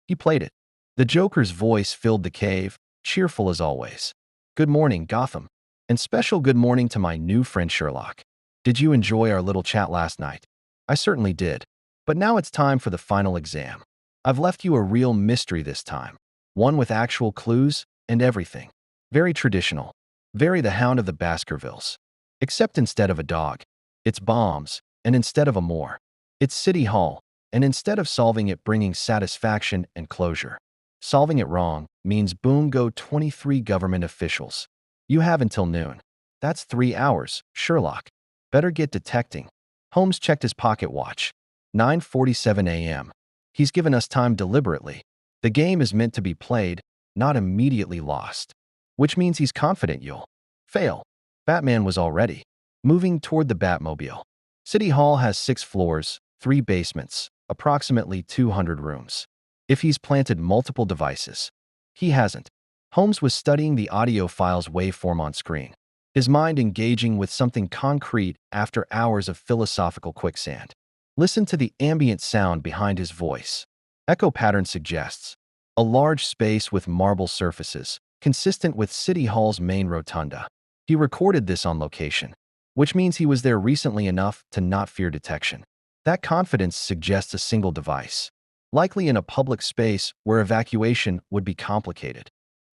He played it. The Joker's voice filled the cave, cheerful as always. Good morning, Gotham. And special good morning to my new friend Sherlock. Did you enjoy our little chat last night? I certainly did. But now it's time for the final exam. I've left you a real mystery this time. One with actual clues and everything. Very traditional. Very the Hound of the Baskervilles. Except instead of a dog, it's bombs, and instead of a moor, it's City Hall, and instead of solving it bringing satisfaction and closure. Solving it wrong means boom go 23 government officials. You have until noon. That's 3 hours, Sherlock. Better get detecting. Holmes checked his pocket watch. 9:47 a.m. He's given us time deliberately. The game is meant to be played, not immediately lost. Which means he's confident you'll fail. Batman was already moving toward the Batmobile. City Hall has 6 floors, 3 basements, approximately 200 rooms. If he's planted multiple devices, he hasn't. Holmes was studying the audio file's waveform on screen, his mind engaging with something concrete after hours of philosophical quicksand. Listen to the ambient sound behind his voice. Echo pattern suggests a large space with marble surfaces, consistent with City Hall's main rotunda. He recorded this on location, which means he was there recently enough to not fear detection. That confidence suggests a single device, likely in a public space where evacuation would be complicated.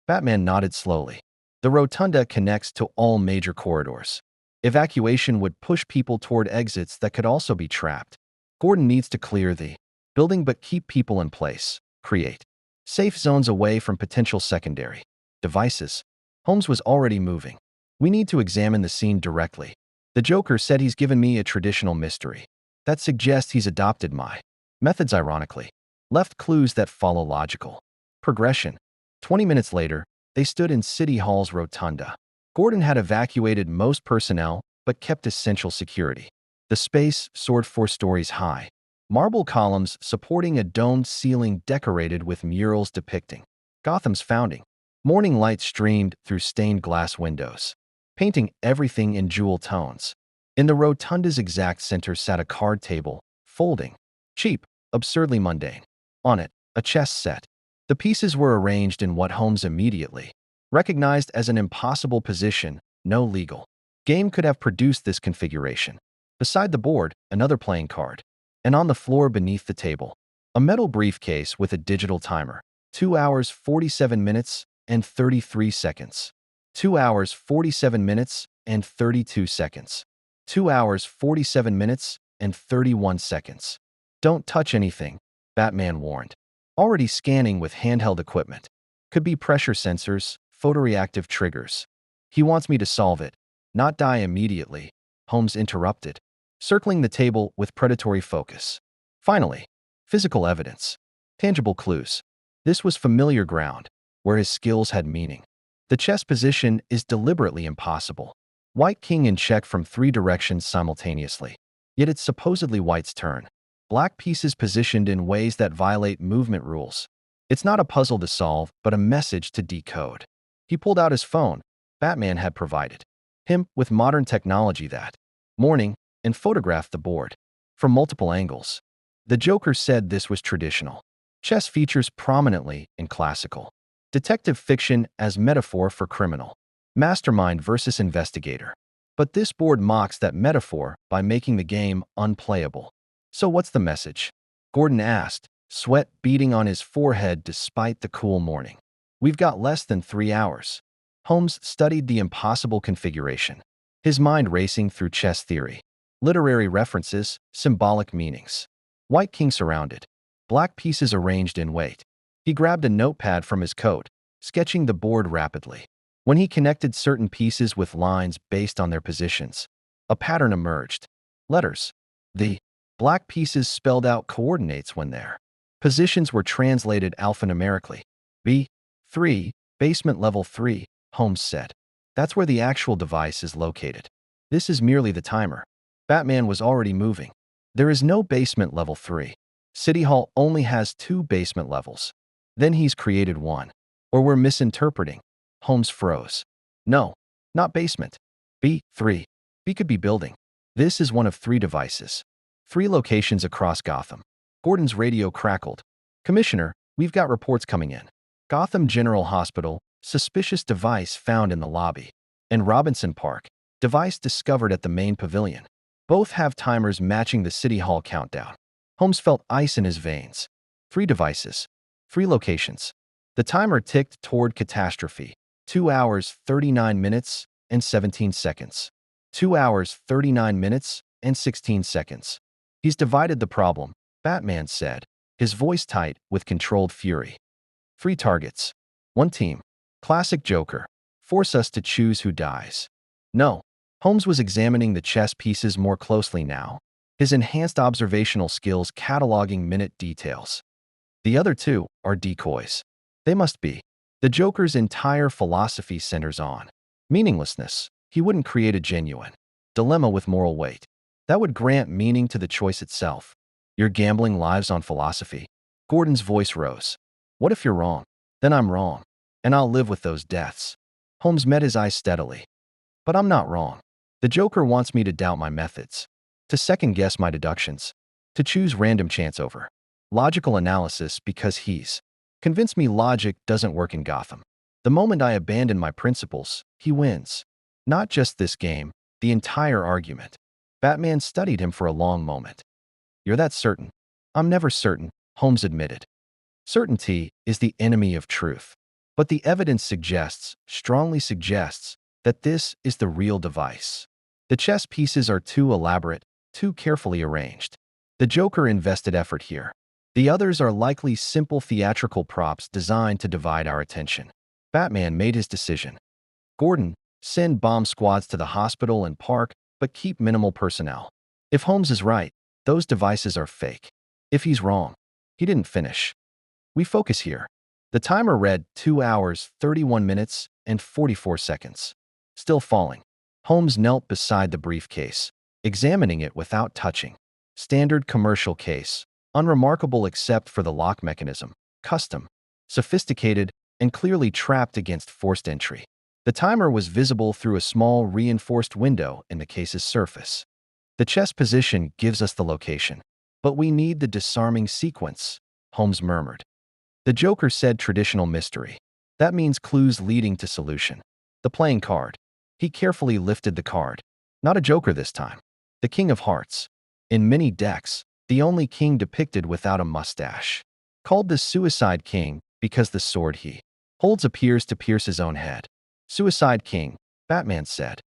Batman nodded slowly. The rotunda connects to all major corridors. Evacuation would push people toward exits that could also be trapped. Gordon needs to clear the building but keep people in place. Create safe zones away from potential secondary devices. Holmes was already moving. We need to examine the scene directly. The Joker said he's given me a traditional mystery. That suggests he's adopted my methods ironically. Left clues that follow logical progression. 20 minutes later, they stood in City Hall's rotunda. Gordon had evacuated most personnel but kept essential security. The space soared 4 stories high. Marble columns supporting a domed ceiling decorated with murals depicting Gotham's founding. Morning light streamed through stained glass windows, painting everything in jewel tones. In the rotunda's exact center sat a card table, folding. Cheap, absurdly mundane. On it, a chess set. The pieces were arranged in what Holmes immediately recognized as an impossible position. No legal game could have produced this configuration. Beside the board, another playing card. And on the floor beneath the table, a metal briefcase with a digital timer. 2 hours, 47 minutes, and 33 seconds. 2 hours, 47 minutes, and 32 seconds. 2 hours, 47 minutes, and 31 seconds. Don't touch anything, Batman warned. Already scanning with handheld equipment. Could be pressure sensors, photoreactive triggers. He wants me to solve it, not die immediately, Holmes interrupted, circling the table with predatory focus. Finally, physical evidence. Tangible clues. This was familiar ground, where his skills had meaning. The chess position is deliberately impossible. White king in check from 3 directions simultaneously. Yet it's supposedly white's turn. Black pieces positioned in ways that violate movement rules. It's not a puzzle to solve, but a message to decode. He pulled out his phone. Batman had provided him with modern technology that morning and photographed the board from multiple angles. The Joker said this was traditional. Chess features prominently in classical detective fiction as metaphor for criminal mastermind versus investigator. But this board mocks that metaphor by making the game unplayable. So what's the message? Gordon asked, sweat beading on his forehead despite the cool morning. We've got less than 3 hours. Holmes studied the impossible configuration, his mind racing through chess theory, literary references, symbolic meanings. White king surrounded, black pieces arranged in weight. He grabbed a notepad from his coat, sketching the board rapidly. When he connected certain pieces with lines based on their positions, a pattern emerged. Letters. The black pieces spelled out coordinates when their positions were translated alphanumerically. B3, basement level 3, Holmes said. That's where the actual device is located. This is merely the timer. Batman was already moving. There is no basement level 3. City Hall only has 2 basement levels. Then he's created one. Or we're misinterpreting. Holmes froze. No, not basement. B3. B could be building. This is one of 3 devices. 3 locations across Gotham. Gordon's radio crackled. Commissioner, we've got reports coming in. Gotham General Hospital, suspicious device found in the lobby. And Robinson Park, device discovered at the main pavilion. Both have timers matching the City Hall countdown. Holmes felt ice in his veins. 3 devices. 3 locations. The timer ticked toward catastrophe. 2 hours, 39 minutes, and 17 seconds. 2 hours, 39 minutes, and 16 seconds. He's divided the problem, Batman said, his voice tight with controlled fury. 3 targets. 1 team. Classic Joker. Force us to choose who dies. No. Holmes was examining the chess pieces more closely now, his enhanced observational skills cataloging minute details. The other 2 are decoys. They must be. The Joker's entire philosophy centers on meaninglessness. He wouldn't create a genuine dilemma with moral weight. That would grant meaning to the choice itself. You're gambling lives on philosophy. Gordon's voice rose. What if you're wrong? Then I'm wrong. And I'll live with those deaths. Holmes met his eyes steadily. But I'm not wrong. The Joker wants me to doubt my methods, to second-guess my deductions, to choose random chance over logical analysis because he's convinced me logic doesn't work in Gotham. The moment I abandon my principles, he wins. Not just this game, the entire argument. Batman studied him for a long moment. You're that certain? I'm never certain, Holmes admitted. Certainty is the enemy of truth. But the evidence suggests, strongly suggests, that this is the real device. The chess pieces are too elaborate, too carefully arranged. The Joker invested effort here. The others are likely simple theatrical props designed to divide our attention. Batman made his decision. Gordon, send bomb squads to the hospital and park, but keep minimal personnel. If Holmes is right, those devices are fake. If he's wrong, he didn't finish. We focus here. The timer read 2 hours, 31 minutes, and 44 seconds. Still falling. Holmes knelt beside the briefcase, examining it without touching. Standard commercial case. Unremarkable except for the lock mechanism. Custom. Sophisticated and clearly trapped against forced entry. The timer was visible through a small reinforced window in the case's surface. The chess position gives us the location. But we need the disarming sequence, Holmes murmured. The Joker said traditional mystery. That means clues leading to solution. The playing card. He carefully lifted the card. Not a Joker this time. The King of Hearts. In many decks, the only king depicted without a mustache. Called the Suicide King because the sword he holds appears to pierce his own head. Suicide King, Batman said,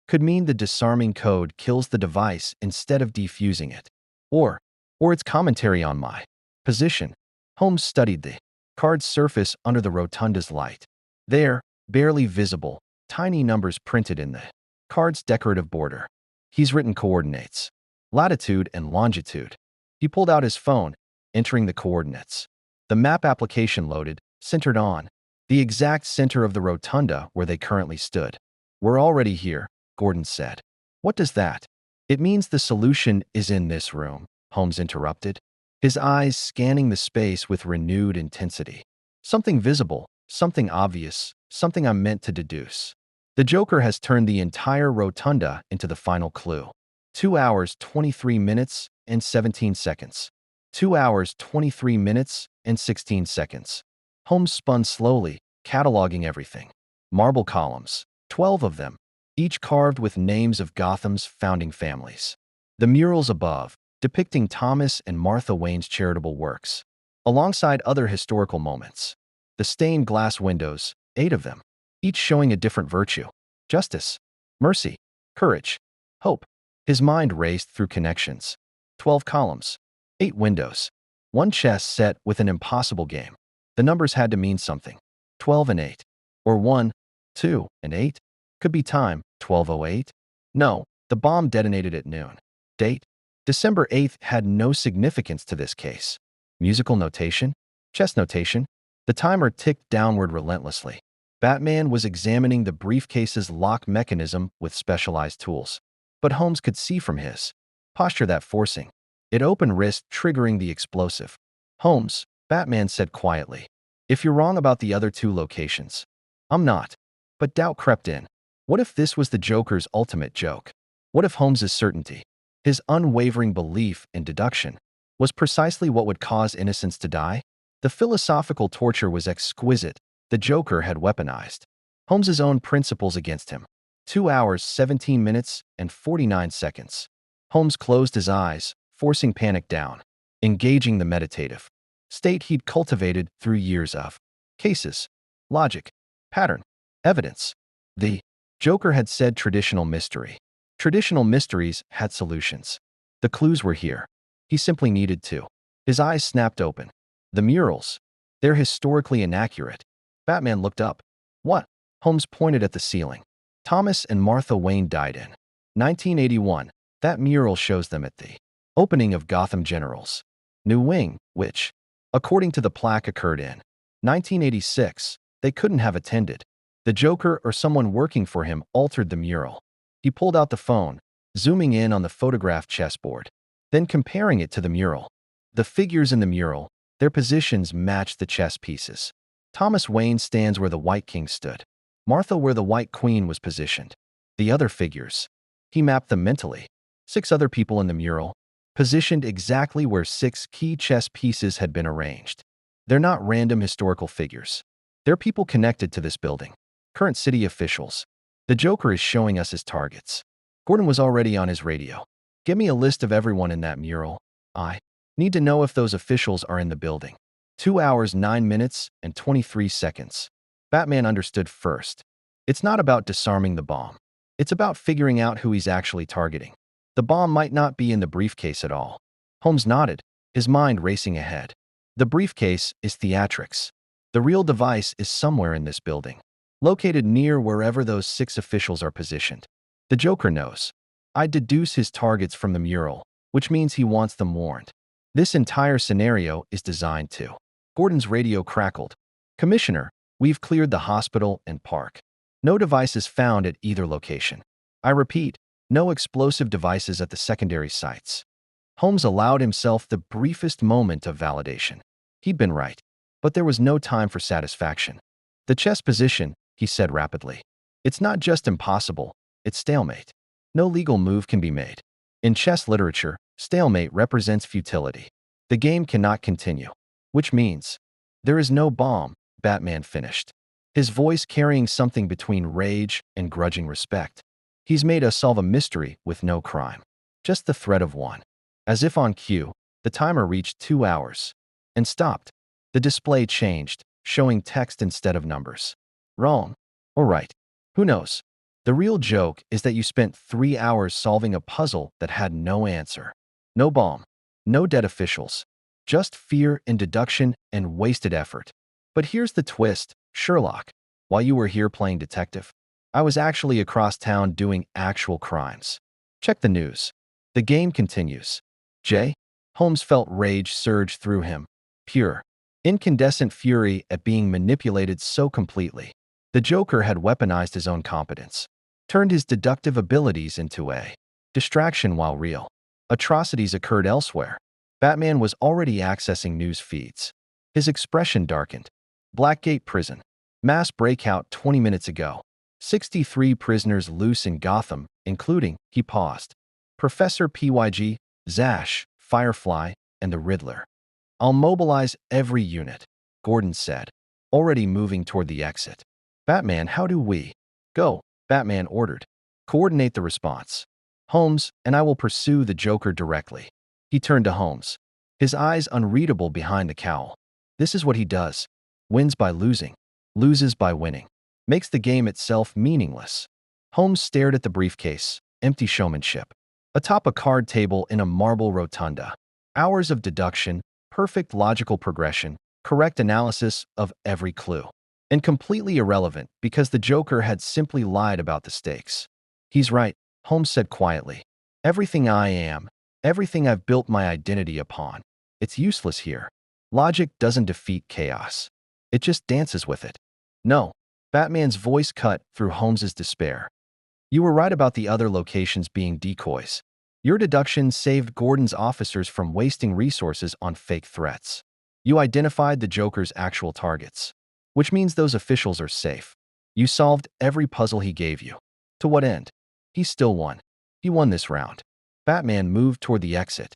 could mean the disarming code kills the device instead of defusing it. Or its commentary on my position. Holmes studied the card's surface under the rotunda's light. There, barely visible, tiny numbers printed in the card's decorative border. He's written coordinates, latitude and longitude. He pulled out his phone, entering the coordinates. The map application loaded, centered on the exact center of the rotunda where they currently stood. We're already here, Gordon said. What does that? It means the solution is in this room, Holmes interrupted, his eyes scanning the space with renewed intensity. Something visible, something obvious, something I'm meant to deduce. The Joker has turned the entire rotunda into the final clue. 2 hours, 23 minutes, and 17 seconds. 2 hours, 23 minutes, and 16 seconds. Holmes spun slowly, cataloging everything. Marble columns, 12 of them, each carved with names of Gotham's founding families. The murals above, depicting Thomas and Martha Wayne's charitable works, alongside other historical moments. The stained glass windows, 8 of them, each showing a different virtue. Justice, mercy, courage, hope. His mind raced through connections. 12 columns, 8 windows, 1 chess set with an impossible game. The numbers had to mean something. 12 and 8. Or 1, 2, and 8. Could be time, 12:08. No, the bomb detonated at noon. Date? December 8th had no significance to this case. Musical notation? Chess notation? The timer ticked downward relentlessly. Batman was examining the briefcase's lock mechanism with specialized tools. But Holmes could see from his posture that forcing it open risked triggering the explosive. Holmes, Batman said quietly, if you're wrong about the other 2 locations. I'm not. But doubt crept in. What if this was the Joker's ultimate joke? What if Holmes's certainty, his unwavering belief in deduction, was precisely what would cause innocents to die? The philosophical torture was exquisite. The Joker had weaponized Holmes's own principles against him. 2 hours, 17 minutes, and 49 seconds. Holmes closed his eyes, forcing panic down, engaging the meditative state he'd cultivated through years of cases, logic, pattern, evidence. The Joker had said traditional mystery. Traditional mysteries had solutions. The clues were here. He simply needed to. His eyes snapped open. The murals. They're historically inaccurate. Batman looked up. What? Holmes pointed at the ceiling. Thomas and Martha Wayne died in 1981. That mural shows them at the opening of Gotham General's new wing, which, according to the plaque, occurred in 1986. They couldn't have attended. The Joker or someone working for him altered the mural. He pulled out the phone, zooming in on the photographed chessboard, then comparing it to the mural. The figures in the mural, their positions matched the chess pieces. Thomas Wayne stands where the White King stood. Martha where the White Queen was positioned. The other figures. He mapped them mentally. 6 other people in the mural, positioned exactly where 6 key chess pieces had been arranged. They're not random historical figures. They're people connected to this building. Current city officials. The Joker is showing us his targets. Gordon was already on his radio. Give me a list of everyone in that mural. I need to know if those officials are in the building. 2 hours, 9 minutes, and 23 seconds. Batman understood first. It's not about disarming the bomb. It's about figuring out who he's actually targeting. The bomb might not be in the briefcase at all. Holmes nodded, his mind racing ahead. The briefcase is theatrics. The real device is somewhere in this building, located near wherever those 6 officials are positioned. The Joker knows. I deduce his targets from the mural, which means he wants them warned. This entire scenario is designed to. Gordon's radio crackled. Commissioner, we've cleared the hospital and park. No devices found at either location. I repeat, no explosive devices at the secondary sites. Holmes allowed himself the briefest moment of validation. He'd been right, but there was no time for satisfaction. The chess position, he said rapidly. It's not just impossible, it's stalemate. No legal move can be made. In chess literature, stalemate represents futility. The game cannot continue. Which means, there is no bomb, Batman finished, his voice carrying something between rage and grudging respect. He's made us solve a mystery with no crime. Just the threat of one. As if on cue, the timer reached 2 hours and stopped. The display changed, showing text instead of numbers. Wrong. Or right. Who knows? The real joke is that you spent 3 hours solving a puzzle that had no answer. No bomb. No dead officials. Just fear and deduction and wasted effort. But here's the twist, Sherlock. While you were here playing detective, I was actually across town doing actual crimes. Check the news. The game continues. Jay? Holmes felt rage surge through him. Pure, incandescent fury at being manipulated so completely. The Joker had weaponized his own competence, turned his deductive abilities into a distraction while real atrocities occurred elsewhere. Batman was already accessing news feeds. His expression darkened. Blackgate Prison. Mass breakout 20 minutes ago. 63 prisoners loose in Gotham, including, he paused, Professor PYG, Zash, Firefly, and the Riddler. I'll mobilize every unit, Gordon said, already moving toward the exit. Batman, how do we? Go, Batman ordered. Coordinate the response. Holmes, and I will pursue the Joker directly. He turned to Holmes, his eyes unreadable behind the cowl. This is what he does. Wins by losing. Loses by winning. Makes the game itself meaningless. Holmes stared at the briefcase, empty showmanship. Atop a card table in a marble rotunda. Hours of deduction, perfect logical progression, correct analysis of every clue. And completely irrelevant because the Joker had simply lied about the stakes. He's right, Holmes said quietly. Everything I am, everything I've built my identity upon, it's useless here. Logic doesn't defeat chaos. It just dances with it. No. Batman's voice cut through Holmes's despair. You were right about the other locations being decoys. Your deduction saved Gordon's officers from wasting resources on fake threats. You identified the Joker's actual targets, which means those officials are safe. You solved every puzzle he gave you. To what end? He still won. He won this round. Batman moved toward the exit.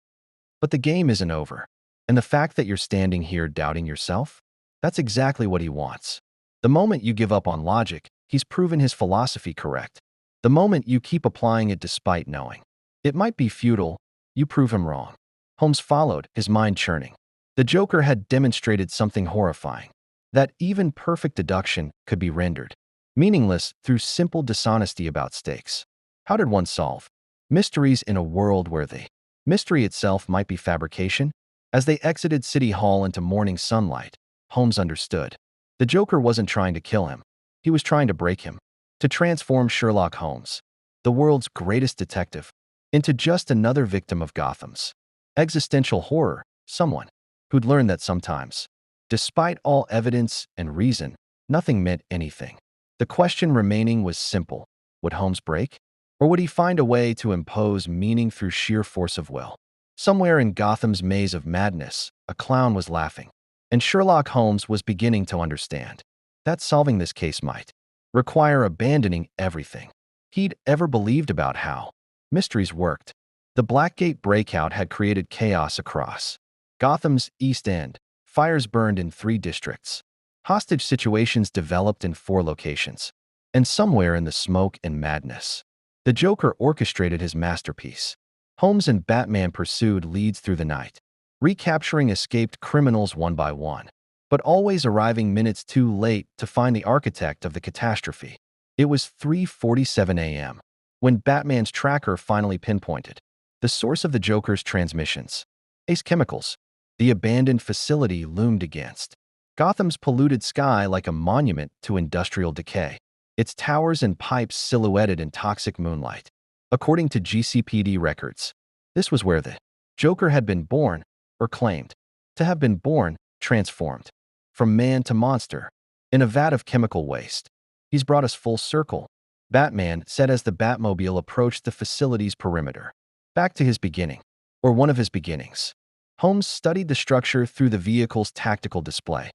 But the game isn't over. And the fact that you're standing here doubting yourself? That's exactly what he wants. The moment you give up on logic, he's proven his philosophy correct. The moment you keep applying it despite knowing it might be futile, you prove him wrong. Holmes followed, his mind churning. The Joker had demonstrated something horrifying. That even perfect deduction could be rendered meaningless through simple dishonesty about stakes. How did one solve mysteries in a world where the mystery itself might be fabrication? As they exited City Hall into morning sunlight, Holmes understood. The Joker wasn't trying to kill him. He was trying to break him. To transform Sherlock Holmes, the world's greatest detective, into just another victim of Gotham's existential horror, someone who'd learned that sometimes, despite all evidence and reason, nothing meant anything. The question remaining was simple. Would Holmes break? Or would he find a way to impose meaning through sheer force of will? Somewhere in Gotham's maze of madness, a clown was laughing. And Sherlock Holmes was beginning to understand that solving this case might require abandoning everything he'd ever believed about how mysteries worked. The Blackgate breakout had created chaos across Gotham's East End. Fires burned in 3 districts. Hostage situations developed in 4 locations. And somewhere in the smoke and madness, the Joker orchestrated his masterpiece. Holmes and Batman pursued leads through the night, recapturing escaped criminals one by one, but always arriving minutes too late to find the architect of the catastrophe. It was 3:47 a.m. when Batman's tracker finally pinpointed the source of the Joker's transmissions. Ace Chemicals. The abandoned facility loomed against Gotham's polluted sky like a monument to industrial decay, its towers and pipes silhouetted in toxic moonlight. According to GCPD records, this was where the Joker had been born, or claimed to have been born, transformed from man to monster in a vat of chemical waste. He's brought us full circle, Batman said as the Batmobile approached the facility's perimeter. Back to his beginning. or one of his beginnings. Holmes studied the structure through the vehicle's tactical display.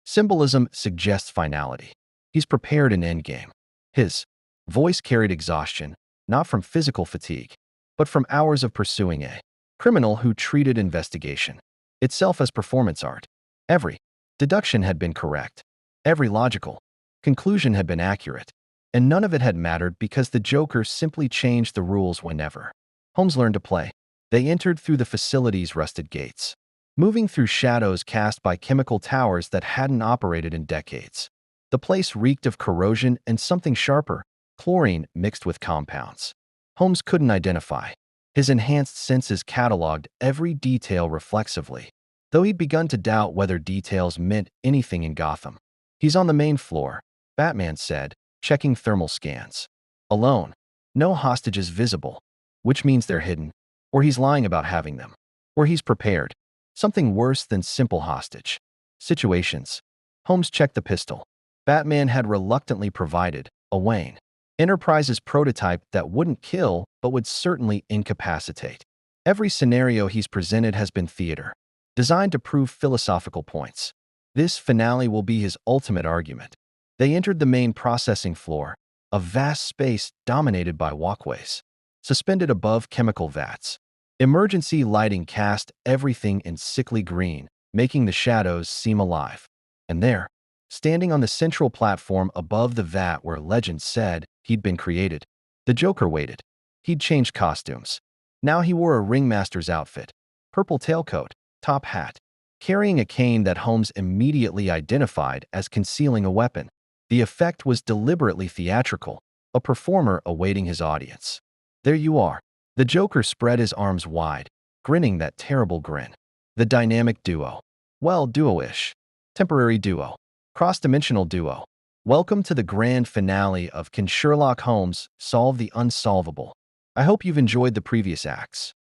Symbolism suggests finality. He's prepared an endgame. His voice carried exhaustion, not from physical fatigue, but from hours of pursuing a criminal who treated investigation itself as performance art. Every deduction had been correct. Every logical conclusion had been accurate. And none of it had mattered because the Joker simply changed the rules whenever Holmes learned to play. They entered through the facility's rusted gates, moving through shadows cast by chemical towers that hadn't operated in decades. The place reeked of corrosion and something sharper, chlorine mixed with compounds Holmes couldn't identify. His enhanced senses cataloged every detail reflexively, though he'd begun to doubt whether details meant anything in Gotham. "He's on the main floor," Batman said, checking thermal scans. "Alone. No hostages visible, which means they're hidden, or he's lying about having them, or he's prepared. Something worse than simple hostage situations." Holmes checked the pistol. Batman had reluctantly provided a Wayne Enterprises prototype that wouldn't kill but would certainly incapacitate. Every scenario he's presented has been theater, designed to prove philosophical points. This finale will be his ultimate argument. They entered the main processing floor, a vast space dominated by walkways, suspended above chemical vats. Emergency lighting cast everything in sickly green, making the shadows seem alive. And there, standing on the central platform above the vat where legend said he'd been created, the Joker waited. He'd changed costumes. Now he wore a ringmaster's outfit, purple tailcoat, top hat, carrying a cane that Holmes immediately identified as concealing a weapon. The effect was deliberately theatrical, a performer awaiting his audience. "There you are." The Joker spread his arms wide, grinning that terrible grin. The dynamic duo. Well, duo-ish. Temporary duo. Cross-dimensional duo. Welcome to the grand finale of Can Sherlock Holmes Solve the Unsolvable? I hope you've enjoyed the previous acts.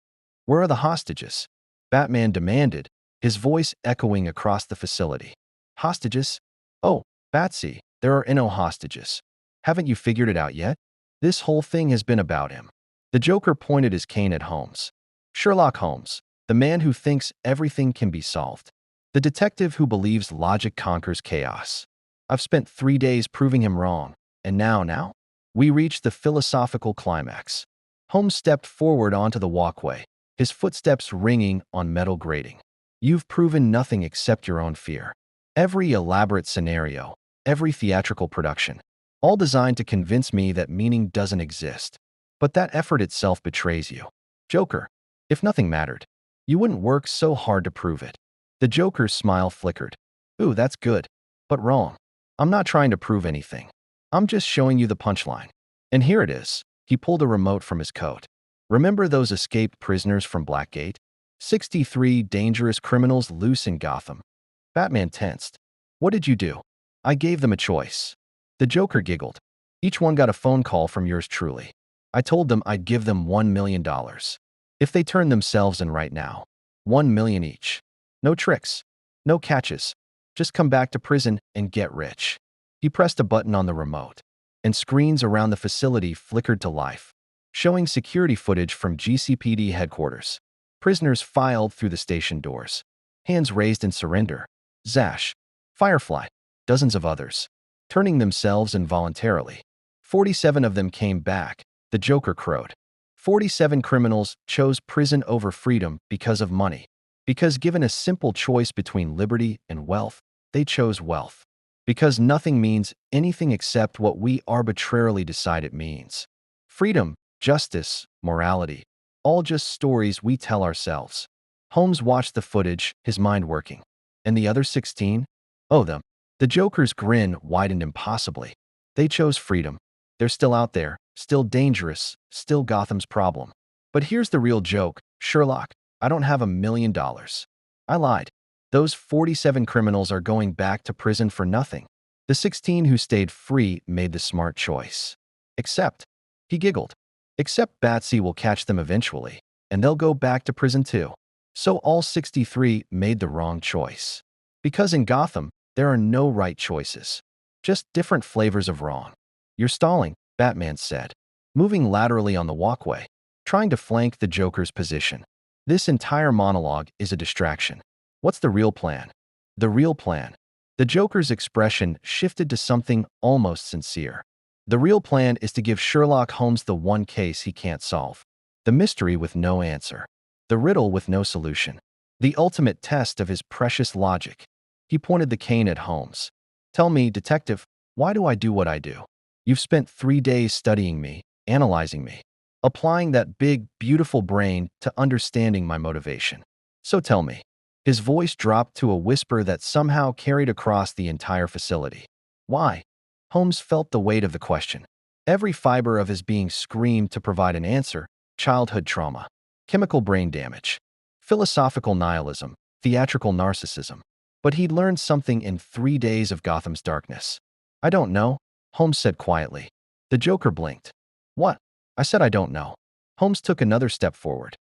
"Where are the hostages?" Batman demanded, his voice echoing across the facility. "Hostages? Oh, Batsy, there are no hostages. Haven't you figured it out yet? This whole thing has been about him." The Joker pointed his cane at Holmes. "Sherlock Holmes, the man who thinks everything can be solved. The detective who believes logic conquers chaos. I've spent 3 days proving him wrong, and now, we reach the philosophical climax." Holmes stepped forward onto the walkway, his footsteps ringing on metal grating. "You've proven nothing except your own fear. Every elaborate scenario, every theatrical production, all designed to convince me that meaning doesn't exist. But that effort itself betrays you. Joker, if nothing mattered, you wouldn't work so hard to prove it." The Joker's smile flickered. "Ooh, that's good, but wrong. I'm not trying to prove anything. I'm just showing you the punchline. And here it is." He pulled a remote from his coat. "Remember those escaped prisoners from Blackgate? 63 dangerous criminals loose in Gotham." Batman tensed. "What did you do?" "I gave them a choice." The Joker giggled. "Each one got a phone call from yours truly. I told them I'd give them $1 million. If they turn themselves in right now. 1 million each. No tricks. No catches. Just come back to prison and get rich." He pressed a button on the remote, and screens around the facility flickered to life, showing security footage from GCPD headquarters. Prisoners filed through the station doors, hands raised in surrender. Zash, Firefly, dozens of others, turning themselves involuntarily. 47 of them came back, the Joker crowed. 47 criminals chose prison over freedom because of money. Because given a simple choice between liberty and wealth, they chose wealth. Because nothing means anything except what we arbitrarily decide it means. Freedom, justice, morality, all just stories we tell ourselves. Holmes watched the footage, his mind working. And the other 16? Oh, them. The Joker's grin widened impossibly. They chose freedom. They're still out there, still dangerous, still Gotham's problem. But here's the real joke, Sherlock. I don't have $1 million. I lied. Those 47 criminals are going back to prison for nothing. The 16 who stayed free made the smart choice. Except, he giggled, except Batsy will catch them eventually, and they'll go back to prison too. So all 63 made the wrong choice. Because in Gotham, there are no right choices. Just different flavors of wrong. "You're stalling," Batman said, moving laterally on the walkway, trying to flank the Joker's position. This entire monologue is a distraction. What's the real plan? The real plan. The Joker's expression shifted to something almost sincere. The real plan is to give Sherlock Holmes the one case he can't solve. The mystery with no answer. The riddle with no solution. The ultimate test of his precious logic. He pointed the cane at Holmes. Tell me, detective, why do I do what I do? You've spent 3 days studying me, analyzing me, applying that big, beautiful brain to understanding my motivation. So tell me. His voice dropped to a whisper that somehow carried across the entire facility. Why? Holmes felt the weight of the question. Every fiber of his being screamed to provide an answer: childhood trauma, chemical brain damage, philosophical nihilism, theatrical narcissism. But he'd learned something in 3 days of Gotham's darkness. I don't know, Holmes said quietly. The Joker blinked. What? I said I don't know. Holmes took another step forward.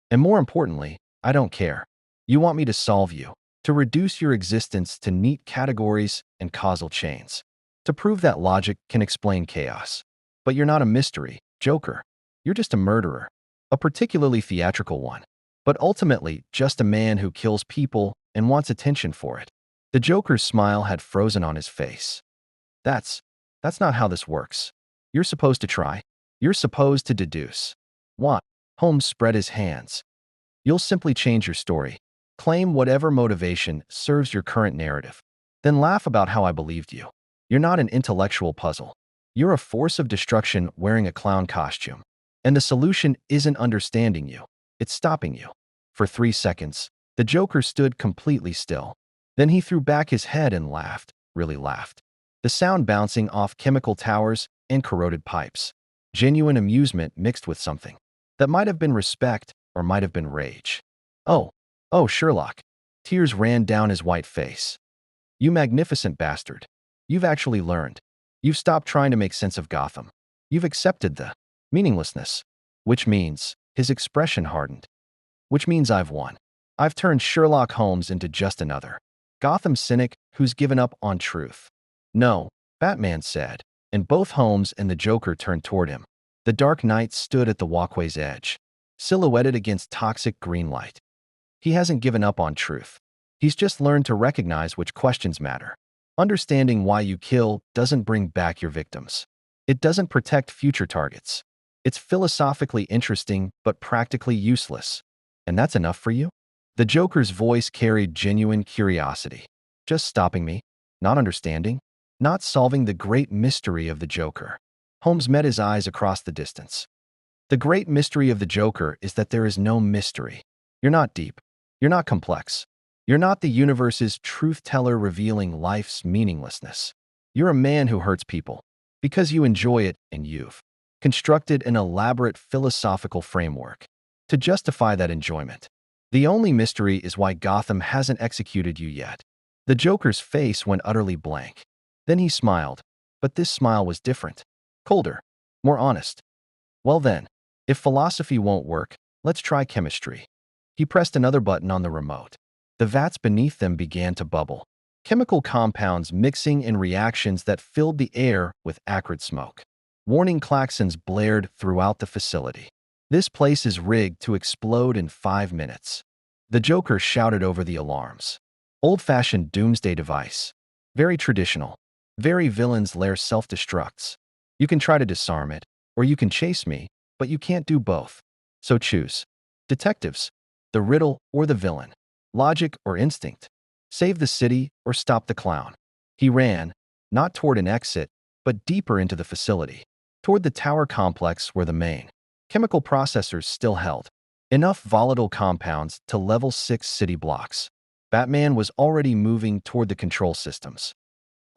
And more importantly, I don't care. You want me to solve you, to reduce your existence to neat categories and causal chains, to prove that logic can explain chaos. But you're not a mystery, Joker. You're just a murderer, a particularly theatrical one, but ultimately just a man who kills people and wants attention for it. The Joker's smile had frozen on his face. That's not how this works. You're supposed to try. You're supposed to deduce. What? Holmes spread his hands. You'll simply change your story. Claim whatever motivation serves your current narrative. Then laugh about how I believed you. You're not an intellectual puzzle. You're a force of destruction wearing a clown costume. And the solution isn't understanding you. It's stopping you. For 3 seconds, the Joker stood completely still. Then he threw back his head and laughed, really laughed. The sound bouncing off chemical towers and corroded pipes. Genuine amusement mixed with something that might have been respect or might have been rage. Oh, Sherlock. Tears ran down his white face. You magnificent bastard. You've actually learned. You've stopped trying to make sense of Gotham. You've accepted the meaninglessness. Which means, his expression hardened. Which means I've won. I've turned Sherlock Holmes into just another Gotham cynic who's given up on truth. No, Batman said, and both Holmes and the Joker turned toward him. The Dark Knight stood at the walkway's edge, silhouetted against toxic green light. He hasn't given up on truth. He's just learned to recognize which questions matter. Understanding why you kill doesn't bring back your victims. It doesn't protect future targets. It's philosophically interesting but practically useless. And that's enough for you? The Joker's voice carried genuine curiosity. Just stopping me, not understanding, not solving the great mystery of the Joker. Holmes met his eyes across the distance. The great mystery of the Joker is that there is no mystery. You're not deep. You're not complex. You're not the universe's truth-teller revealing life's meaninglessness. You're a man who hurts people because you enjoy it, and you've constructed an elaborate philosophical framework to justify that enjoyment. The only mystery is why Gotham hasn't executed you yet. The Joker's face went utterly blank. Then he smiled, but this smile was different, colder, more honest. Well then, if philosophy won't work, let's try chemistry. He pressed another button on the remote. The vats beneath them began to bubble, chemical compounds mixing in reactions that filled the air with acrid smoke. Warning klaxons blared throughout the facility. This place is rigged to explode in 5 minutes. The Joker shouted over the alarms. Old-fashioned doomsday device. Very traditional. Very villain's lair self-destructs. You can try to disarm it, or you can chase me, but you can't do both. So choose. Detectives. The riddle or the villain. Logic or instinct. Save the city or stop the clown. He ran, not toward an exit, but deeper into the facility. Toward the tower complex where the main chemical processors still held enough volatile compounds to level 6 city blocks. Batman was already moving toward the control systems.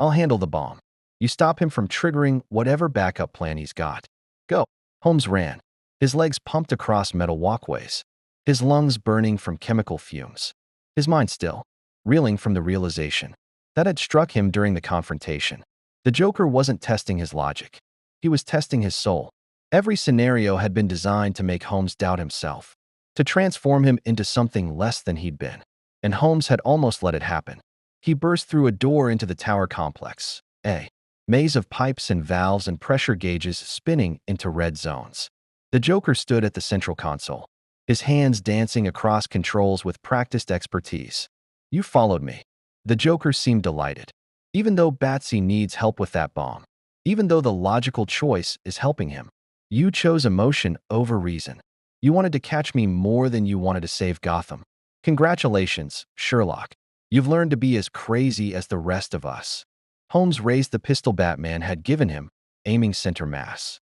I'll handle the bomb. You stop him from triggering whatever backup plan he's got. Go. Holmes ran, his legs pumped across metal walkways, his lungs burning from chemical fumes, his mind still reeling from the realization that had struck him during the confrontation. The Joker wasn't testing his logic. He was testing his soul. Every scenario had been designed to make Holmes doubt himself, to transform him into something less than he'd been. And Holmes had almost let it happen. He burst through a door into the tower complex, a maze of pipes and valves and pressure gauges spinning into red zones. The Joker stood at the central console, his hands dancing across controls with practiced expertise. You followed me. The Joker seemed delighted. Even though Batsy needs help with that bomb. Even though the logical choice is helping him. You chose emotion over reason. You wanted to catch me more than you wanted to save Gotham. Congratulations, Sherlock. You've learned to be as crazy as the rest of us. Holmes raised the pistol Batman had given him, aiming center mass.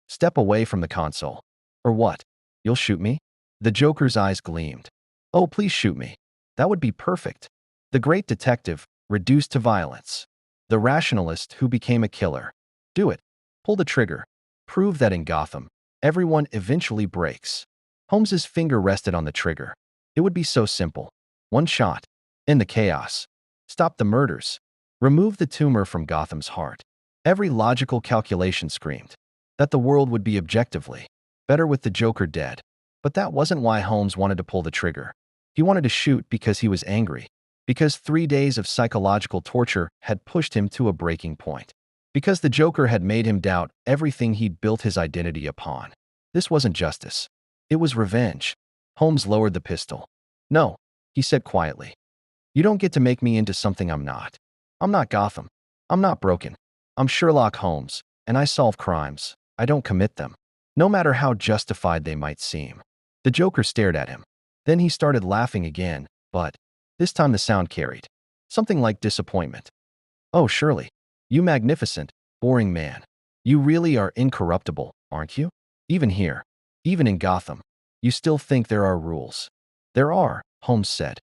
Step away from the console. Or what? You'll shoot me? The Joker's eyes gleamed. Oh, please shoot me. That would be perfect. The great detective, reduced to violence. The rationalist who became a killer. Do it. Pull the trigger. Prove that in Gotham, everyone eventually breaks. Holmes's finger rested on the trigger. It would be so simple. One shot. End the chaos. Stop the murders. Remove the tumor from Gotham's heart. Every logical calculation screamed that the world would be objectively better with the Joker dead. But that wasn't why Holmes wanted to pull the trigger. He wanted to shoot because he was angry. Because 3 days of psychological torture had pushed him to a breaking point. Because the Joker had made him doubt everything he'd built his identity upon. This wasn't justice. It was revenge. Holmes lowered the pistol. No, he said quietly. You don't get to make me into something I'm not. I'm not Gotham. I'm not broken. I'm Sherlock Holmes, and I solve crimes. I don't commit them. No matter how justified they might seem. The Joker stared at him. Then he started laughing again, but this time the sound carried. Something like disappointment. Oh, Shirley. You magnificent, boring man. You really are incorruptible, aren't you? Even here. Even in Gotham. You still think there are rules. There are, Holmes said.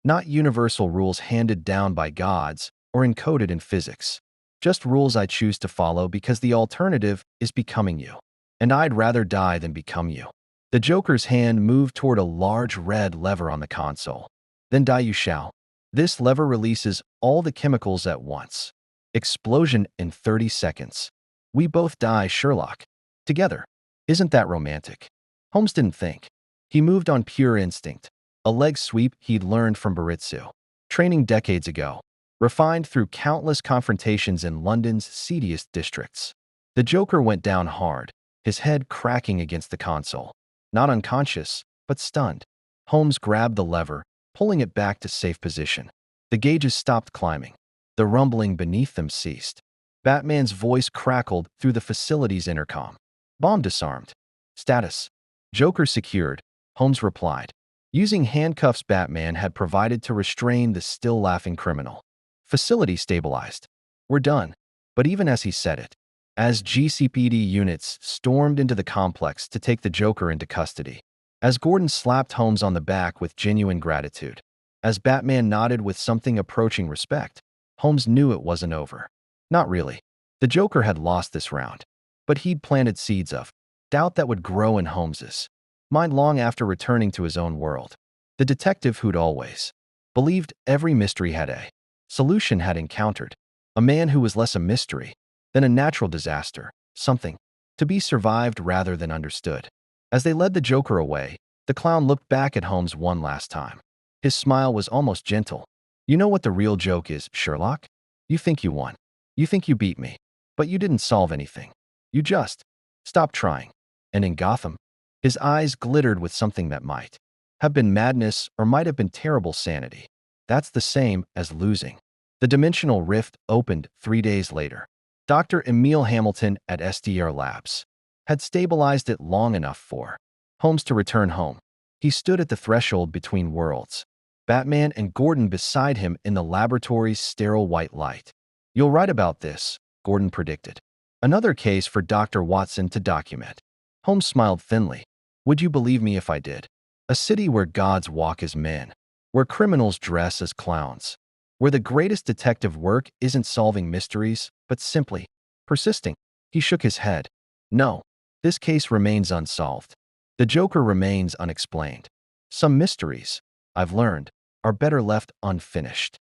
Not universal rules handed down by gods or encoded in physics. Just rules I choose to follow because the alternative is becoming you. And I'd rather die than become you. The Joker's hand moved toward a large red lever on the console. Then die you shall. This lever releases all the chemicals at once. Explosion in 30 seconds. We both die, Sherlock. Together. Isn't that romantic? Holmes didn't think. He moved on pure instinct. A leg sweep he'd learned from Baritsu. Training decades ago. Refined through countless confrontations in London's seediest districts. The Joker went down hard, his head cracking against the console. Not unconscious, but stunned. Holmes grabbed the lever, pulling it back to safe position. The gauges stopped climbing. The rumbling beneath them ceased. Batman's voice crackled through the facility's intercom. Bomb disarmed. Status. Joker secured, Holmes replied. Using handcuffs Batman had provided to restrain the still laughing criminal. Facility stabilized. We're done. But even as he said it, as GCPD units stormed into the complex to take the Joker into custody, as Gordon slapped Holmes on the back with genuine gratitude, as Batman nodded with something approaching respect, Holmes knew it wasn't over. Not really. The Joker had lost this round. But he'd planted seeds of doubt that would grow in Holmes's mind long after returning to his own world. The detective who'd always believed every mystery had a solution had encountered. A man who was less a mystery than a natural disaster, something to be survived rather than understood. As they led the Joker away, the clown looked back at Holmes one last time. His smile was almost gentle. You know what the real joke is, Sherlock? You think you won. You think you beat me. But you didn't solve anything. You just stopped trying. And in Gotham, his eyes glittered with something that might have been madness or might have been terrible sanity. That's the same as losing. The dimensional rift opened 3 days later. Dr. Emil Hamilton at SDR Labs had stabilized it long enough for Holmes to return home. He stood at the threshold between worlds. Batman and Gordon beside him in the laboratory's sterile white light. You'll write about this, Gordon predicted. Another case for Dr. Watson to document. Holmes smiled thinly. Would you believe me if I did? A city where gods walk as men, where criminals dress as clowns, where the greatest detective work isn't solving mysteries, but simply persisting. He shook his head. No, this case remains unsolved. The Joker remains unexplained. Some mysteries, I've learned, are better left unfinished.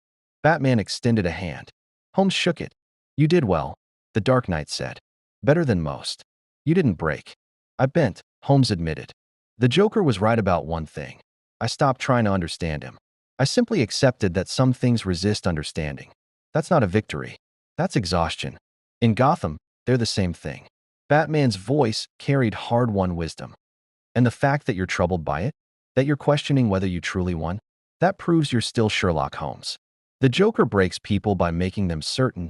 Batman extended a hand. Holmes shook it. You did well, the Dark Knight said. Better than most. You didn't break. I bent, Holmes admitted. The Joker was right about one thing. I stopped trying to understand him. I simply accepted that some things resist understanding. That's not a victory. That's exhaustion. In Gotham, they're the same thing. Batman's voice carried hard-won wisdom. And the fact that you're troubled by it, that you're questioning whether you truly won, that proves you're still Sherlock Holmes. The Joker breaks people by making them certain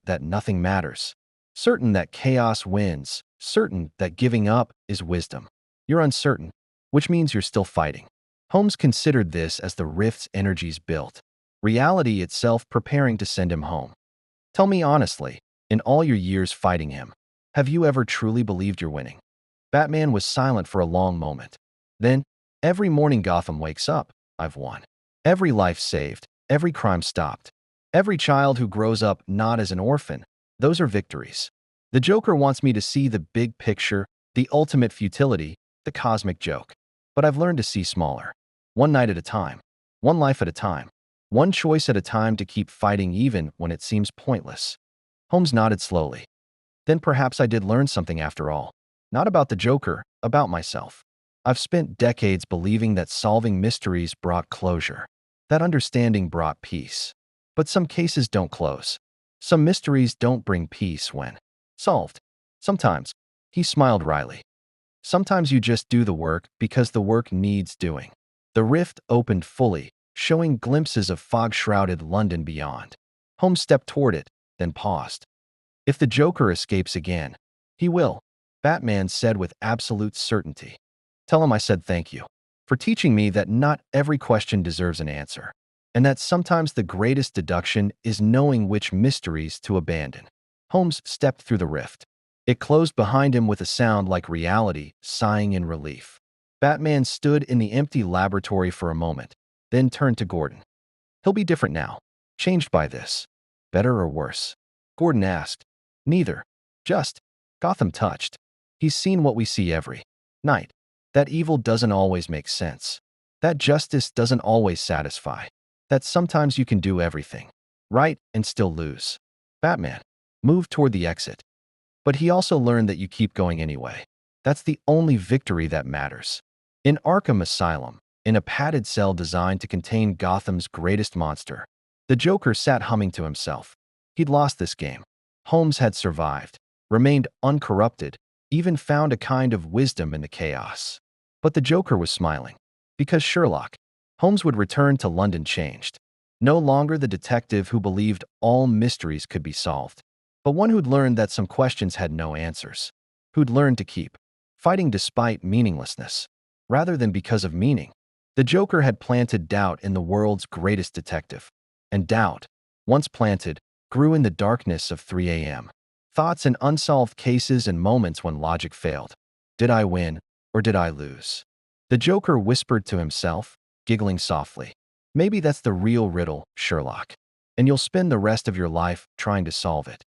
that nothing matters, certain that chaos wins, certain that giving up is wisdom. You're uncertain, which means you're still fighting. Holmes considered this as the rift's energies built, reality itself preparing to send him home. Tell me honestly, in all your years fighting him, have you ever truly believed you're winning? Batman was silent for a long moment. Then, every morning Gotham wakes up, I've won. Every life saved, every crime stopped. Every child who grows up not as an orphan, those are victories. The Joker wants me to see the big picture, the ultimate futility, the cosmic joke. But I've learned to see smaller. One night at a time, one life at a time, one choice at a time to keep fighting even when it seems pointless. Holmes nodded slowly. Then perhaps I did learn something after all. Not about the Joker, about myself. I've spent decades believing that solving mysteries brought closure, that understanding brought peace. But some cases don't close. Some mysteries don't bring peace when solved. Sometimes, he smiled wryly. Sometimes you just do the work because the work needs doing. The rift opened fully, showing glimpses of fog-shrouded London beyond. Holmes stepped toward it, then paused. If the Joker escapes again, he will, Batman said with absolute certainty. Tell him I said thank you for teaching me that not every question deserves an answer, and that sometimes the greatest deduction is knowing which mysteries to abandon. Holmes stepped through the rift. It closed behind him with a sound like reality, sighing in relief. Batman stood in the empty laboratory for a moment, then turned to Gordon. He'll be different now. Changed by this. Better or worse? Gordon asked. Neither. Just. Gotham touched. He's seen what we see every night. That evil doesn't always make sense. That justice doesn't always satisfy. That sometimes you can do everything right and still lose. Batman moved toward the exit. But he also learned that you keep going anyway. That's the only victory that matters. In Arkham Asylum, in a padded cell designed to contain Gotham's greatest monster, the Joker sat humming to himself. He'd lost this game. Holmes had survived, remained uncorrupted, even found a kind of wisdom in the chaos. But the Joker was smiling. Because Sherlock Holmes would return to London changed. No longer the detective who believed all mysteries could be solved, but one who'd learned that some questions had no answers. Who'd learned to keep fighting despite meaninglessness, rather than because of meaning. The Joker had planted doubt in the world's greatest detective. And doubt, once planted, grew in the darkness of 3 a.m. Thoughts and unsolved cases and moments when logic failed. Did I win, or did I lose? The Joker whispered to himself, giggling softly. Maybe that's the real riddle, Sherlock. And you'll spend the rest of your life trying to solve it.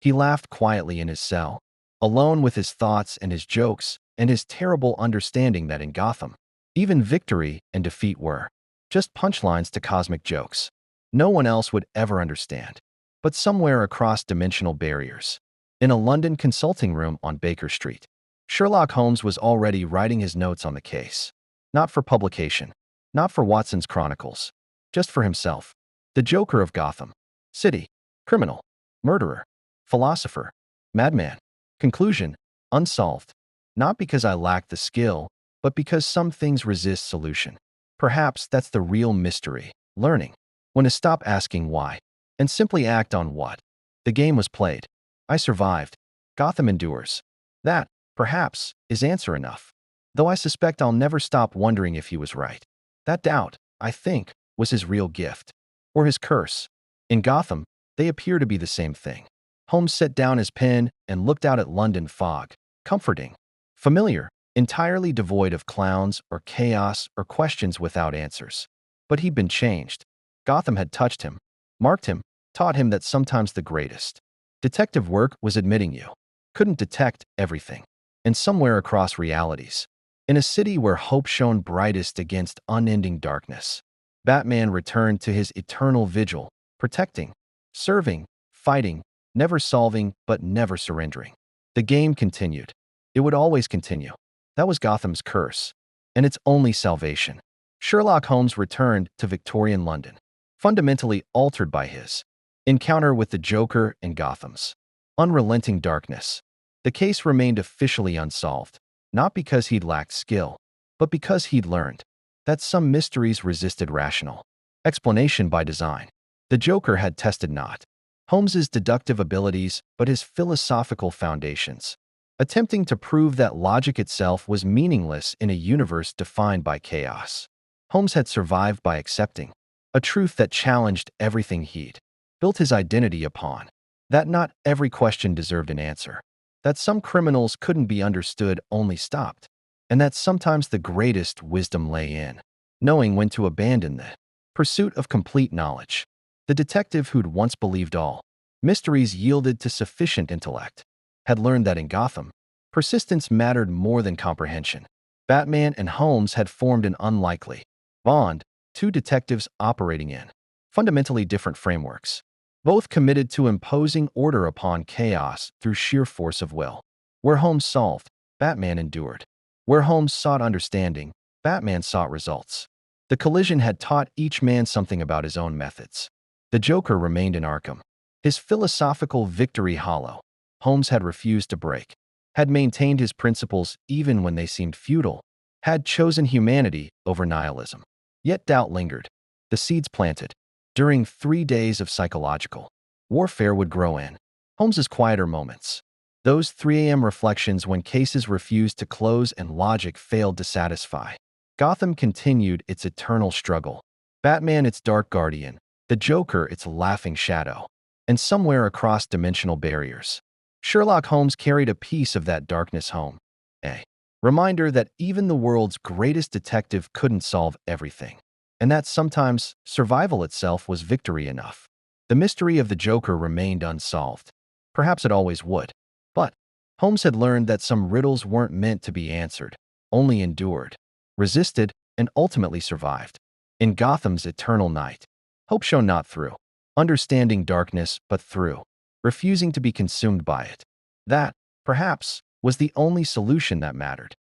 He laughed quietly in his cell, alone with his thoughts and his jokes and his terrible understanding that in Gotham, even victory and defeat were just punchlines to cosmic jokes. No one else would ever understand. But somewhere across dimensional barriers, in a London consulting room on Baker Street, Sherlock Holmes was already writing his notes on the case. Not for publication, not for Watson's Chronicles, just for himself. The Joker of Gotham City, criminal, murderer, philosopher, madman. Conclusion, unsolved. Not because I lack the skill, but because some things resist solution. Perhaps that's the real mystery, learning when to stop asking why and simply act on what. The game was played. I survived. Gotham endures. That, perhaps, is answer enough. Though I suspect I'll never stop wondering if he was right. That doubt, I think, was his real gift. Or his curse. In Gotham, they appear to be the same thing. Holmes set down his pen and looked out at London fog. Comforting. Familiar. Entirely devoid of clowns or chaos or questions without answers. But he'd been changed. Gotham had touched him, marked him, taught him that sometimes the greatest detective work was admitting you couldn't detect everything. And somewhere across realities, in a city where hope shone brightest against unending darkness, Batman returned to his eternal vigil, protecting, serving, fighting, never solving but never surrendering. The game continued. It would always continue. That was Gotham's curse, and its only salvation. Sherlock Holmes returned to Victorian London, fundamentally altered by his encounter with the Joker in Gotham's unrelenting darkness. The case remained officially unsolved, not because he'd lacked skill, but because he'd learned that some mysteries resisted rational explanation by design. The Joker had tested not Holmes's deductive abilities, but his philosophical foundations, attempting to prove that logic itself was meaningless in a universe defined by chaos. Holmes had survived by accepting a truth that challenged everything he'd built his identity upon, that not every question deserved an answer, that some criminals couldn't be understood, only stopped, and that sometimes the greatest wisdom lay in knowing when to abandon the pursuit of complete knowledge. The detective who'd once believed all mysteries yielded to sufficient intellect had learned that in Gotham, persistence mattered more than comprehension. Batman and Holmes had formed an unlikely bond, two detectives operating in fundamentally different frameworks, both committed to imposing order upon chaos through sheer force of will. Where Holmes solved, Batman endured. Where Holmes sought understanding, Batman sought results. The collision had taught each man something about his own methods. The Joker remained in Arkham, his philosophical victory hollow. Holmes had refused to break, had maintained his principles even when they seemed futile, had chosen humanity over nihilism. Yet doubt lingered. The seeds planted during 3 days of psychological warfare would grow in Holmes's quieter moments. Those 3 a.m. reflections when cases refused to close and logic failed to satisfy. Gotham continued its eternal struggle. Batman its dark guardian, the Joker its laughing shadow. And somewhere across dimensional barriers, Sherlock Holmes carried a piece of that darkness home. A reminder that even the world's greatest detective couldn't solve everything, and that sometimes survival itself was victory enough. The mystery of the Joker remained unsolved. Perhaps it always would. But Holmes had learned that some riddles weren't meant to be answered, only endured, resisted, and ultimately survived. In Gotham's eternal night, hope shone not through understanding darkness, but through refusing to be consumed by it. That, perhaps, was the only solution that mattered.